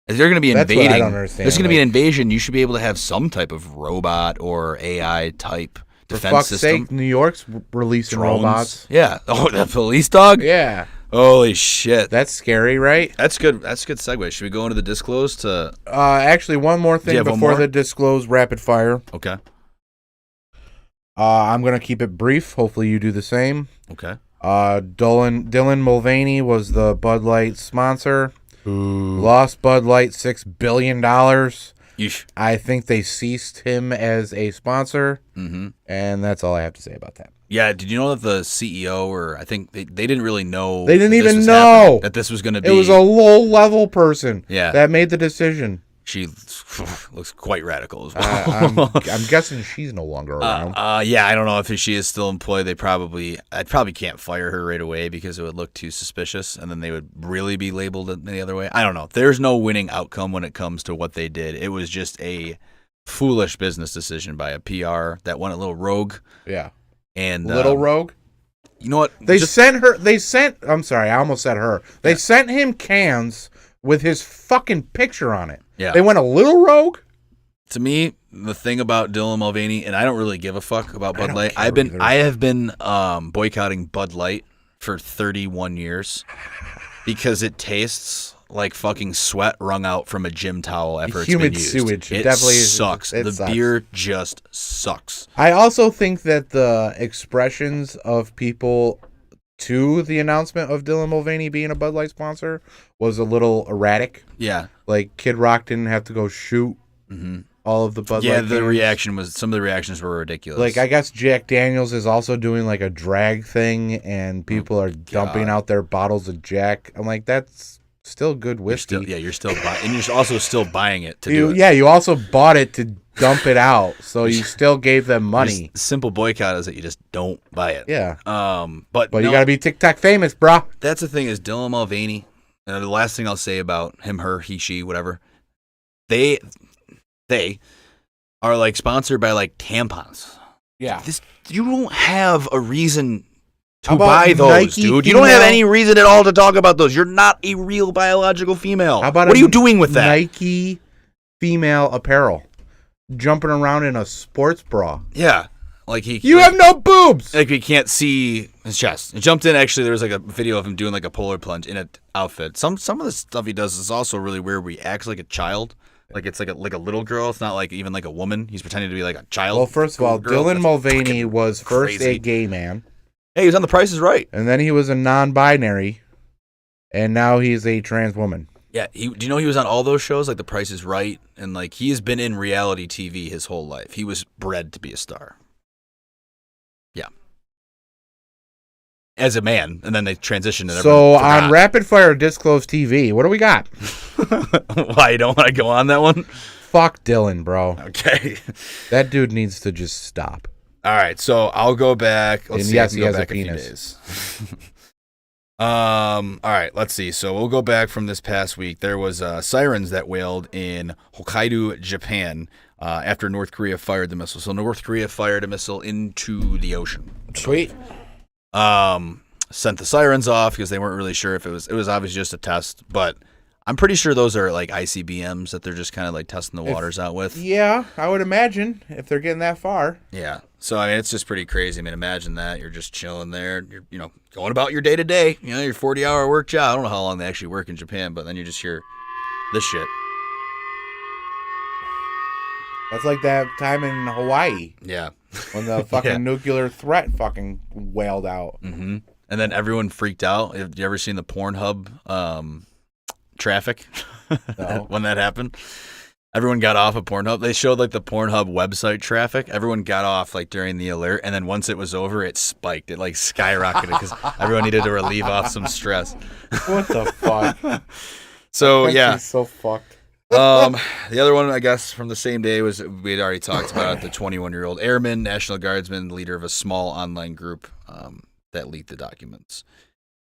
[SPEAKER 2] If they're going to be invading,
[SPEAKER 1] what I don't understand.
[SPEAKER 2] There's going to be an invasion. You should be able to have some type of robot or AI type defense
[SPEAKER 1] for fuck's
[SPEAKER 2] system.
[SPEAKER 1] sake, New York's releasing
[SPEAKER 2] Drones.
[SPEAKER 1] robots.
[SPEAKER 2] Yeah. Oh, the police dog?
[SPEAKER 1] Yeah.
[SPEAKER 2] Holy shit.
[SPEAKER 1] That's scary, right?
[SPEAKER 2] That's good. That's a good segue. Should we go into the disclose to...
[SPEAKER 1] Actually, one more thing before the disclose rapid fire.
[SPEAKER 2] Okay.
[SPEAKER 1] I'm going to keep it brief. Hopefully you do the same.
[SPEAKER 2] Okay.
[SPEAKER 1] Dylan Mulvaney was the Bud Light sponsor.
[SPEAKER 2] Ooh.
[SPEAKER 1] Lost Bud Light $6 billion.
[SPEAKER 2] Yeesh.
[SPEAKER 1] I think they ceased him as a sponsor.
[SPEAKER 2] Mm-hmm.
[SPEAKER 1] And that's all I have to say about that.
[SPEAKER 2] Yeah, did you know that the CEO, or I think they didn't really know.
[SPEAKER 1] They didn't even know
[SPEAKER 2] that this was going to be.
[SPEAKER 1] It was a low-level person that made the decision.
[SPEAKER 2] She looks quite radical as well.
[SPEAKER 1] I'm guessing she's no longer around.
[SPEAKER 2] Yeah, I don't know if she is still employed. I probably can't fire her right away because it would look too suspicious, and then they would really be labeled the other way. I don't know. There's no winning outcome when it comes to what they did. It was just a foolish business decision by a PR that went a little rogue.
[SPEAKER 1] Yeah.
[SPEAKER 2] And
[SPEAKER 1] little rogue?
[SPEAKER 2] You know what?
[SPEAKER 1] I'm sorry, I almost said her. They sent him cans with his fucking picture on it.
[SPEAKER 2] Yeah.
[SPEAKER 1] They went a little rogue?
[SPEAKER 2] To me, the thing about Dylan Mulvaney, and I don't really give a fuck about Bud Light. I have been boycotting Bud Light for 31 years because it tastes like fucking sweat wrung out from a gym towel after it's been used.
[SPEAKER 1] Sewage.
[SPEAKER 2] It
[SPEAKER 1] definitely
[SPEAKER 2] sucks.
[SPEAKER 1] It
[SPEAKER 2] the
[SPEAKER 1] sucks.
[SPEAKER 2] beer just sucks.
[SPEAKER 1] I also think that the expressions of people to the announcement of Dylan Mulvaney being a Bud Light sponsor was a little erratic.
[SPEAKER 2] Yeah.
[SPEAKER 1] Like Kid Rock didn't have to go shoot all of the Bud Light.
[SPEAKER 2] Yeah, some of the reactions were ridiculous.
[SPEAKER 1] Like, I guess Jack Daniels is also doing like a drag thing, and people are dumping out their bottles of Jack. I'm like, that's still good whiskey.
[SPEAKER 2] You're still buying, and you're also still buying it to do it.
[SPEAKER 1] Yeah, you also bought it to dump it out, so you still gave them money.
[SPEAKER 2] The simple boycott is that you just don't buy it.
[SPEAKER 1] Yeah.
[SPEAKER 2] But
[SPEAKER 1] you gotta be TikTok famous, brah.
[SPEAKER 2] That's the thing is Dylan Mulvaney. And the last thing I'll say about him, her, he, she, whatever, they are like sponsored by like tampons.
[SPEAKER 1] Yeah.
[SPEAKER 2] You don't have a reason to
[SPEAKER 1] How about
[SPEAKER 2] buy those,
[SPEAKER 1] Nike
[SPEAKER 2] dude. You
[SPEAKER 1] female?
[SPEAKER 2] don't have any reason at all to talk about those. You're not a real biological female.
[SPEAKER 1] How about
[SPEAKER 2] what are you doing with that?
[SPEAKER 1] Nike female apparel, jumping around in a sports bra.
[SPEAKER 2] Yeah. Like
[SPEAKER 1] You have no boobs.
[SPEAKER 2] Like we can't see his chest. He jumped in. Actually, there was like a video of him doing like a polar plunge in an outfit. Some of the stuff he does is also really weird. Where he acts like a child. Like it's like a little girl. It's not like even like a woman. He's pretending to be like a child.
[SPEAKER 1] Well, first of all,
[SPEAKER 2] girl.
[SPEAKER 1] Dylan Mulvaney was first
[SPEAKER 2] crazy.
[SPEAKER 1] a gay man.
[SPEAKER 2] Hey, he was on The Price is Right.
[SPEAKER 1] And then he was a non-binary. And now he's a trans woman.
[SPEAKER 2] Yeah. Do you know he was on all those shows like The Price is Right? And like he has been in reality TV his whole life. He was bred to be a star. Yeah. As a man. And then they transitioned. And
[SPEAKER 1] So on Rapid Fire Disclose TV, what do we got?
[SPEAKER 2] Why, you don't want to go on that one?
[SPEAKER 1] Fuck Dylan, bro.
[SPEAKER 2] Okay.
[SPEAKER 1] That dude needs to just stop.
[SPEAKER 2] All right, so I'll go back.
[SPEAKER 1] And yes, he has a penis.
[SPEAKER 2] All right, let's see. So we'll go back from this past week. There was sirens that wailed in Hokkaido, Japan, after North Korea fired the missile. So North Korea fired a missile into the ocean.
[SPEAKER 1] Sweet.
[SPEAKER 2] Sent the sirens off because they weren't really sure if it was obviously just a test, but I'm pretty sure those are like ICBMs that they're just kind of like testing the waters out with.
[SPEAKER 1] Yeah, I would imagine if they're getting that far.
[SPEAKER 2] Yeah. So, I mean, it's just pretty crazy. I mean, imagine that. You're just chilling there. You're, going about your day-to-day. Your 40-hour work job. I don't know how long they actually work in Japan, but then you just hear this shit.
[SPEAKER 1] That's like that time in Hawaii.
[SPEAKER 2] Yeah.
[SPEAKER 1] When the fucking nuclear threat fucking wailed out.
[SPEAKER 2] Mm-hmm. And then everyone freaked out. Have you ever seen the Pornhub traffic?
[SPEAKER 1] No.
[SPEAKER 2] When that happened? Everyone got off of Pornhub. They showed like the Pornhub website traffic. Everyone got off like during the alert, and then once it was over, it spiked. It like skyrocketed because everyone needed to relieve off some stress.
[SPEAKER 1] What the fuck?
[SPEAKER 2] So
[SPEAKER 1] He's so fucked.
[SPEAKER 2] The other one, I guess, from the same day was we had already talked about the 21-year-old airman, National Guardsman, leader of a small online group that leaked the documents.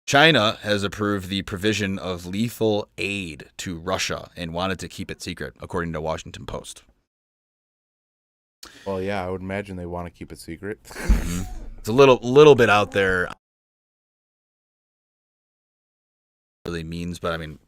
[SPEAKER 2] China has approved the provision of lethal aid to Russia and wanted to keep it secret, according to Washington Post.
[SPEAKER 1] Well, yeah, I would imagine they want to keep it secret.
[SPEAKER 2] Mm-hmm. It's a little bit out there. Really means, but I mean,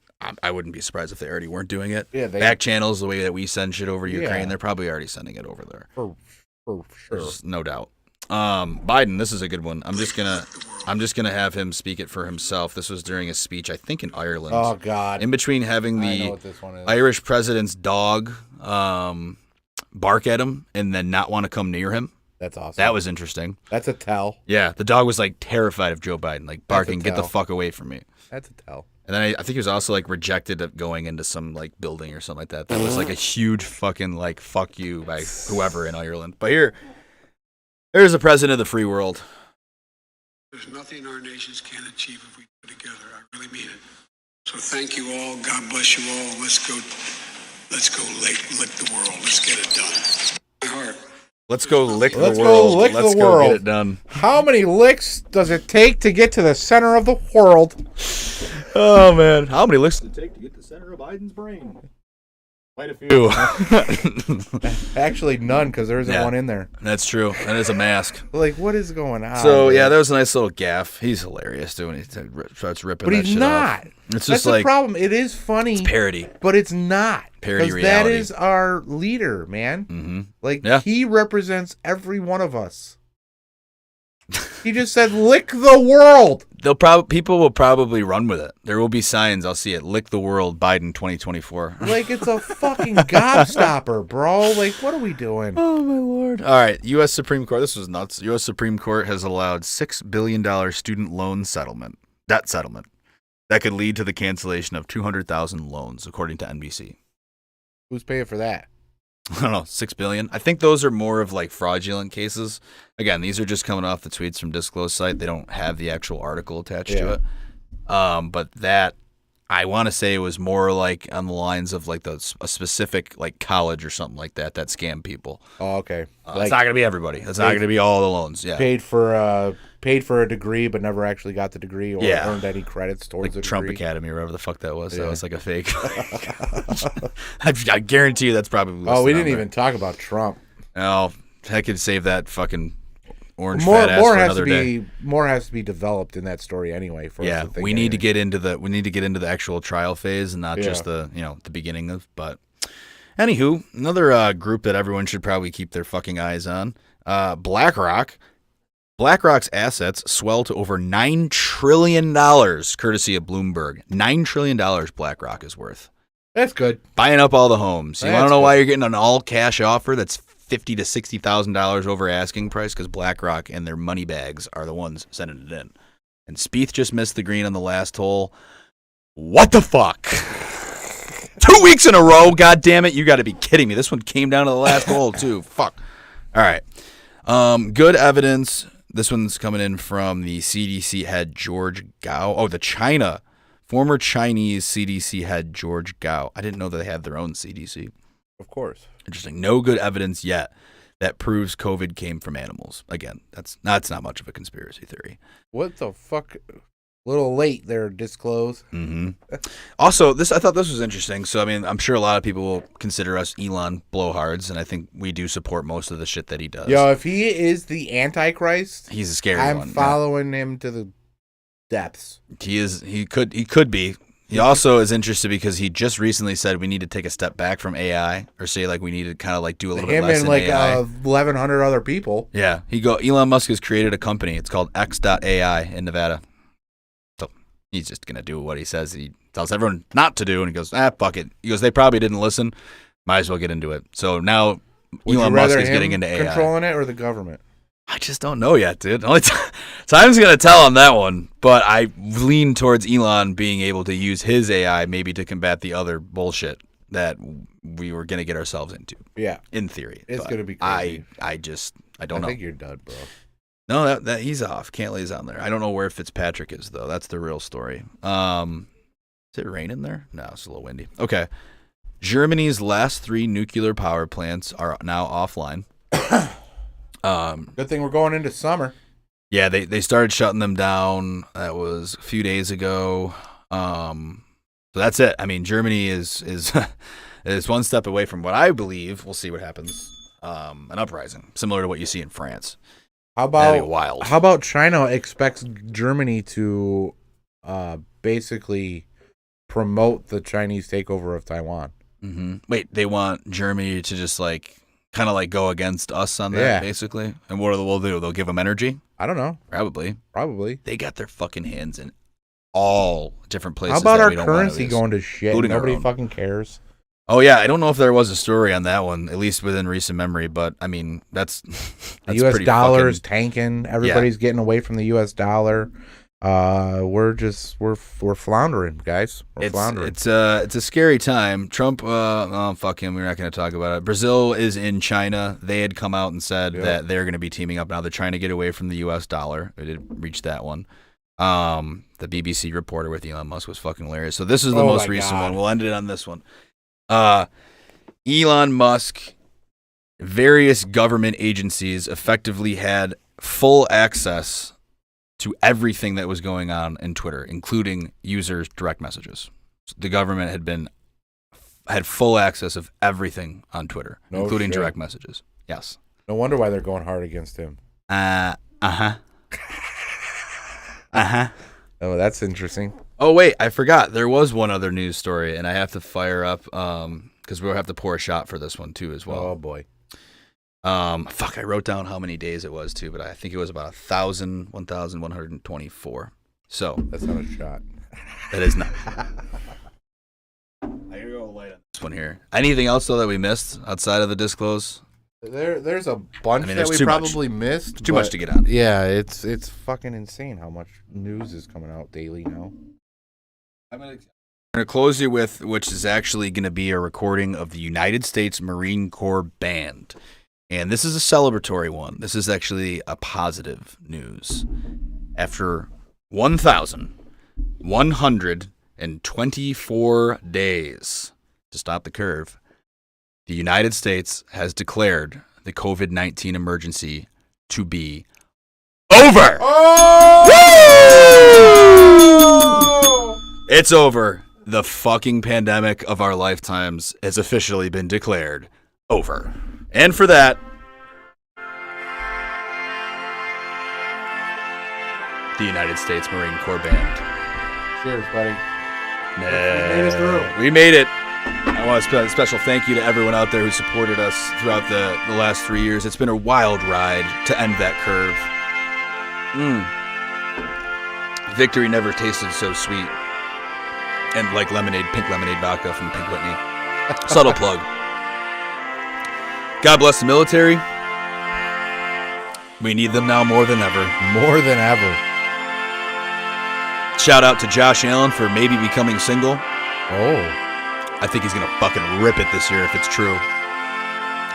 [SPEAKER 2] I wouldn't be surprised if they already weren't doing it.
[SPEAKER 1] Yeah,
[SPEAKER 2] back channels, the way that we send shit over Ukraine,
[SPEAKER 1] Yeah.
[SPEAKER 2] they're probably already sending it over there.
[SPEAKER 1] For sure.
[SPEAKER 2] There's no doubt. Biden, this is a good one. I'm just gonna have him speak it for himself. This was during a speech, I think, in Ireland.
[SPEAKER 1] Oh God!
[SPEAKER 2] In between having
[SPEAKER 1] I know
[SPEAKER 2] the
[SPEAKER 1] what this one is.
[SPEAKER 2] Irish president's dog bark at him and then not want to come near him.
[SPEAKER 1] That's awesome.
[SPEAKER 2] That was interesting.
[SPEAKER 1] That's a tell.
[SPEAKER 2] Yeah, the dog was like terrified of Joe Biden, like barking, "Get the
[SPEAKER 1] tell.
[SPEAKER 2] fuck away from me."
[SPEAKER 1] That's a tell.
[SPEAKER 2] And then I think he was also like rejected of going into some like building or something like that. That was like a huge fucking like fuck you by whoever in Ireland. But here's the president of the free world.
[SPEAKER 4] There's nothing our nations can't achieve if we put together. I really mean it. So thank you all. God bless you all. Let's go lick the world. Let's get it done. My heart.
[SPEAKER 2] Let's go lick
[SPEAKER 1] Let's
[SPEAKER 2] the
[SPEAKER 1] go
[SPEAKER 2] world.
[SPEAKER 1] lick
[SPEAKER 2] Let's
[SPEAKER 1] the
[SPEAKER 2] go
[SPEAKER 1] world.
[SPEAKER 2] get it done.
[SPEAKER 1] How many licks does it take to get to the center of the world?
[SPEAKER 2] Oh man, how many licks does it take to get the center of Biden's brain? Quite a few.
[SPEAKER 1] Actually, none, because there isn't one in there.
[SPEAKER 2] That's true. That is a mask.
[SPEAKER 1] Like, what is going on?
[SPEAKER 2] So
[SPEAKER 1] man?
[SPEAKER 2] yeah, that was a nice little gaff. He's hilarious doing it. He starts ripping
[SPEAKER 1] But
[SPEAKER 2] that
[SPEAKER 1] he's
[SPEAKER 2] shit
[SPEAKER 1] not.
[SPEAKER 2] off. It's
[SPEAKER 1] That's
[SPEAKER 2] just
[SPEAKER 1] the
[SPEAKER 2] like
[SPEAKER 1] problem. It is funny.
[SPEAKER 2] it's parody.
[SPEAKER 1] But it's not.
[SPEAKER 2] Parody
[SPEAKER 1] because
[SPEAKER 2] reality.
[SPEAKER 1] that is our leader, man.
[SPEAKER 2] Mm-hmm.
[SPEAKER 1] Like,
[SPEAKER 2] Yeah.
[SPEAKER 1] he represents every one of us. He just said, lick the world.
[SPEAKER 2] People will probably run with it. There will be signs. I'll see it. Lick the world, Biden 2024.
[SPEAKER 1] Like, it's a fucking gobstopper, bro. Like, what are we doing?
[SPEAKER 2] Oh, my Lord. All right. U.S. Supreme Court. This was nuts. U.S. Supreme Court has allowed $6 billion student loan debt settlement that could lead to the cancellation of 200,000 loans, according to NBC.
[SPEAKER 1] Who's paying for that?
[SPEAKER 2] I don't know, $6 billion. I think those are more of like fraudulent cases. Again, these are just coming off the tweets from Disclose site. They don't have the actual article attached to it. But that, I want to say it was more like on the lines of like a specific like college or something like that scam people.
[SPEAKER 1] Oh, okay.
[SPEAKER 2] It's not going to be everybody. It's not going to be all the loans. Yeah.
[SPEAKER 1] Paid for a degree, but never actually got the degree or earned any credits towards
[SPEAKER 2] Like
[SPEAKER 1] the
[SPEAKER 2] Trump
[SPEAKER 1] degree.
[SPEAKER 2] Academy or whatever the fuck that was.
[SPEAKER 1] Yeah.
[SPEAKER 2] That was like a fake. I guarantee you that's probably
[SPEAKER 1] Oh, we
[SPEAKER 2] listed
[SPEAKER 1] didn't
[SPEAKER 2] on there.
[SPEAKER 1] even talk about Trump.
[SPEAKER 2] Oh, I could save that fucking orange fat ass for another day.
[SPEAKER 1] More has to be developed in that story anyway. For us
[SPEAKER 2] Yeah,
[SPEAKER 1] to think
[SPEAKER 2] we need to
[SPEAKER 1] anything.
[SPEAKER 2] get into the actual trial phase and not just the beginning of. But anywho, another group that everyone should probably keep their fucking eyes on BlackRock's assets swell to over $9 trillion, courtesy of Bloomberg. $9 trillion BlackRock is worth.
[SPEAKER 1] That's good.
[SPEAKER 2] Buying up all the homes. You want to
[SPEAKER 1] That's
[SPEAKER 2] know why
[SPEAKER 1] good.
[SPEAKER 2] you're getting an all-cash offer that's $50,000 to $60,000 over asking price? Because BlackRock and their money bags are the ones sending it in. And Spieth just missed the green on the last hole. What the fuck? 2 weeks in a row? God damn it. You got to be kidding me. This one came down to the last hole, too. Fuck. All right. Good evidence. This one's coming in from the CDC head, George Gao. Oh, former Chinese CDC head, George Gao. I didn't know that they had their own CDC.
[SPEAKER 1] Of course.
[SPEAKER 2] Interesting. No good evidence yet that proves COVID came from animals. Again, that's not much of a conspiracy theory.
[SPEAKER 1] What the fuck? A little late there, disclose.
[SPEAKER 2] Mm-hmm. Also, I thought this was interesting. So, I mean, I'm sure a lot of people will consider us Elon blowhards, and I think we do support most of the shit that he does.
[SPEAKER 1] Yo, if he is the Antichrist,
[SPEAKER 2] He's a scary
[SPEAKER 1] I'm
[SPEAKER 2] one.
[SPEAKER 1] following him to the depths.
[SPEAKER 2] He is. He could be. He also is interested because he just recently said we need to take a step back from AI, or say like we need to kind of like do a little bit
[SPEAKER 1] Him
[SPEAKER 2] less
[SPEAKER 1] and
[SPEAKER 2] in
[SPEAKER 1] like
[SPEAKER 2] AI.
[SPEAKER 1] 1,100 other people.
[SPEAKER 2] Yeah, Elon Musk has created a company. It's called X.AI in Nevada. So he's just gonna do what he says. He tells everyone not to do, and he goes, fuck it. He goes, they probably didn't listen. Might as well get into it. So now
[SPEAKER 1] Would
[SPEAKER 2] Elon
[SPEAKER 1] you
[SPEAKER 2] Musk
[SPEAKER 1] rather
[SPEAKER 2] is
[SPEAKER 1] him
[SPEAKER 2] getting into AI.
[SPEAKER 1] controlling it or the government?
[SPEAKER 2] I just don't know yet, dude. Only time's gonna tell on that one. But I lean towards Elon being able to use his AI maybe to combat the other bullshit that we were gonna get ourselves into.
[SPEAKER 1] Yeah,
[SPEAKER 2] in theory,
[SPEAKER 1] it's
[SPEAKER 2] But
[SPEAKER 1] gonna be crazy.
[SPEAKER 2] I don't know.
[SPEAKER 1] I think you're done, bro.
[SPEAKER 2] No, that he's off. Cantley's on there. I don't know where Fitzpatrick is though. That's the real story. Is it raining there? No, it's a little windy. Okay. Germany's last 3 nuclear power plants are now offline.
[SPEAKER 1] Good thing we're going into summer.
[SPEAKER 2] Yeah, they started shutting them down. That was a few days ago. So that's it. I mean, Germany is is one step away from what I believe. We'll see what happens. An uprising, similar to what you see in France.
[SPEAKER 1] How
[SPEAKER 2] That'd
[SPEAKER 1] about
[SPEAKER 2] be wild.
[SPEAKER 1] How about China expects Germany to basically promote the Chinese takeover of Taiwan?
[SPEAKER 2] Mm-hmm. Wait, they want Germany to just like kind of like go against us on that,
[SPEAKER 1] Yeah.
[SPEAKER 2] basically. And what will they do? They'll give them energy?
[SPEAKER 1] I don't know.
[SPEAKER 2] Probably.
[SPEAKER 1] They
[SPEAKER 2] They got their fucking hands in all different places.
[SPEAKER 1] How about
[SPEAKER 2] that
[SPEAKER 1] our
[SPEAKER 2] we don't want
[SPEAKER 1] currency
[SPEAKER 2] to
[SPEAKER 1] going to shit?
[SPEAKER 2] including our
[SPEAKER 1] Nobody
[SPEAKER 2] own.
[SPEAKER 1] fucking cares.
[SPEAKER 2] Oh yeah, I don't know if there was a story on that one, at least within recent memory. But I mean, that's
[SPEAKER 1] The U.S.
[SPEAKER 2] pretty
[SPEAKER 1] dollar is
[SPEAKER 2] fucking-
[SPEAKER 1] tanking. Everybody's getting away from the U.S. dollar. We're floundering, guys. We're floundering.
[SPEAKER 2] It's a scary time. Trump, fuck him. We're not going to talk about it. Brazil is in China. They had come out and said that they're going to be teaming up now. They're trying to get away from the U.S. dollar. They did reach that one. The BBC reporter with Elon Musk was fucking hilarious. So this is the most recent one. We'll end it on this one. Elon Musk, various government agencies effectively had full access to everything that was going on in Twitter, including users' direct messages. The government had full access of everything on Twitter,
[SPEAKER 1] No
[SPEAKER 2] including
[SPEAKER 1] shit.
[SPEAKER 2] direct messages. Yes.
[SPEAKER 1] No wonder why they're going hard against him. Oh, that's interesting.
[SPEAKER 2] Oh, wait, I forgot. There was one other news story, and I have to fire up because we'll have to pour a shot for this one, too, as well.
[SPEAKER 1] Oh, boy.
[SPEAKER 2] Fuck, I wrote down how many days it was, too, but I think it was about 1,124. So.
[SPEAKER 1] That's not a shot.
[SPEAKER 2] That is not. I gotta go light on this one here. Anything else, though, that we missed outside of the disclose?
[SPEAKER 1] There's a bunch that
[SPEAKER 2] there's
[SPEAKER 1] we
[SPEAKER 2] too much.
[SPEAKER 1] probably missed.
[SPEAKER 2] Too much
[SPEAKER 1] but
[SPEAKER 2] to get on.
[SPEAKER 1] Yeah, it's fucking insane how much news is coming out daily now.
[SPEAKER 2] I'm going to close you with, which is actually going to be a recording of the United States Marine Corps Band. And this is a celebratory one. This is actually a positive news. After 1,124 days to stop the curve, the United States has declared the COVID-19 emergency to be over.
[SPEAKER 1] Oh!
[SPEAKER 2] It's over. The fucking pandemic of our lifetimes has officially been declared over. And for that, the United States Marine Corps Band.
[SPEAKER 1] Cheers, buddy.
[SPEAKER 2] Nah,
[SPEAKER 1] made it through.
[SPEAKER 2] We made it. I want a special thank you to everyone out there who supported us throughout the last 3 years. It's been a wild ride to end that curve. Victory never tasted so sweet. And like lemonade, pink lemonade vodka from Pink Whitney. Subtle plug. God bless the military. We need them now more than ever.
[SPEAKER 1] More than ever.
[SPEAKER 2] Shout out to Josh Allen for maybe becoming single.
[SPEAKER 1] Oh.
[SPEAKER 2] I think he's going to fucking rip it this year if it's true.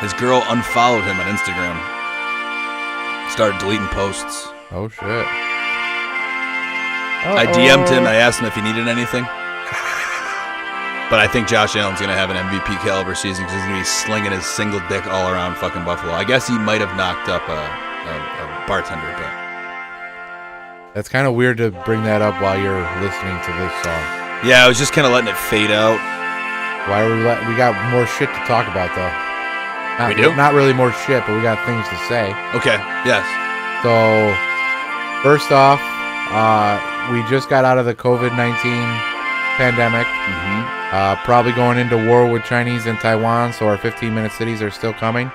[SPEAKER 2] His girl unfollowed him on Instagram. Started deleting posts.
[SPEAKER 1] Oh, shit.
[SPEAKER 2] I DM'd him. I asked him if he needed anything. But I think Josh Allen's going to have an MVP caliber season because he's going to be slinging his single dick all around fucking Buffalo. I guess he might have knocked up a bartender, but
[SPEAKER 1] that's kind of weird to bring that up while you're listening to this song.
[SPEAKER 2] Yeah, I was just kind of letting it fade out.
[SPEAKER 1] Why are we got more shit to talk about, though.
[SPEAKER 2] We do?
[SPEAKER 1] Not really more shit, but we got things to say.
[SPEAKER 2] Okay, yes.
[SPEAKER 1] So, first off, we just got out of the COVID-19 pandemic. Probably going into war with Chinese and Taiwan, so our 15-minute cities are still coming.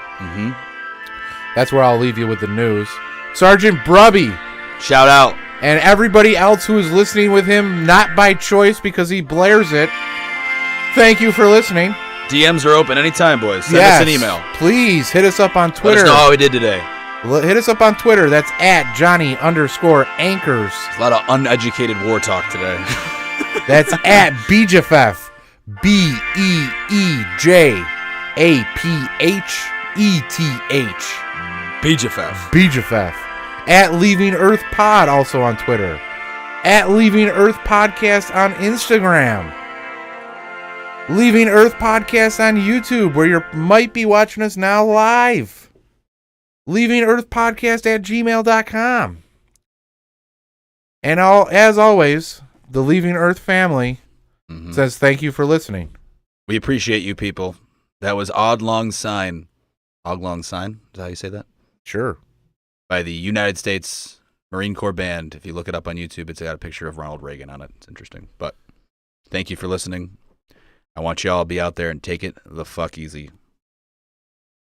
[SPEAKER 1] That's where I'll leave you with the news. Sergeant Brubby.
[SPEAKER 2] Shout out.
[SPEAKER 1] And everybody else who is listening with him, not by choice because he blares it. Thank you for listening.
[SPEAKER 2] DMs are open anytime, boys. Send us an email.
[SPEAKER 1] Please hit us up on Twitter.
[SPEAKER 2] Let us know how we did today.
[SPEAKER 1] Hit us up on Twitter. That's at Johnny_Anchors.
[SPEAKER 2] There's a lot of uneducated war talk today.
[SPEAKER 1] That's at BeeJapheth. BeeJapheth. BeeJapheth. At Leaving Earth Pod, also on Twitter. At Leaving Earth Podcast on Instagram. Leaving Earth Podcast on YouTube, where you might be watching us now live. Leaving Earth Podcast at gmail.com. And as always, the Leaving Earth family says thank you for listening.
[SPEAKER 2] We appreciate you people. That was Odd Long Sign. Odd Long Sign? Is that how you say that?
[SPEAKER 1] Sure.
[SPEAKER 2] By the United States Marine Corps Band. If you look it up on YouTube, it's got a picture of Ronald Reagan on it. It's interesting. But thank you for listening. I want you all to be out there and take it the fuck easy.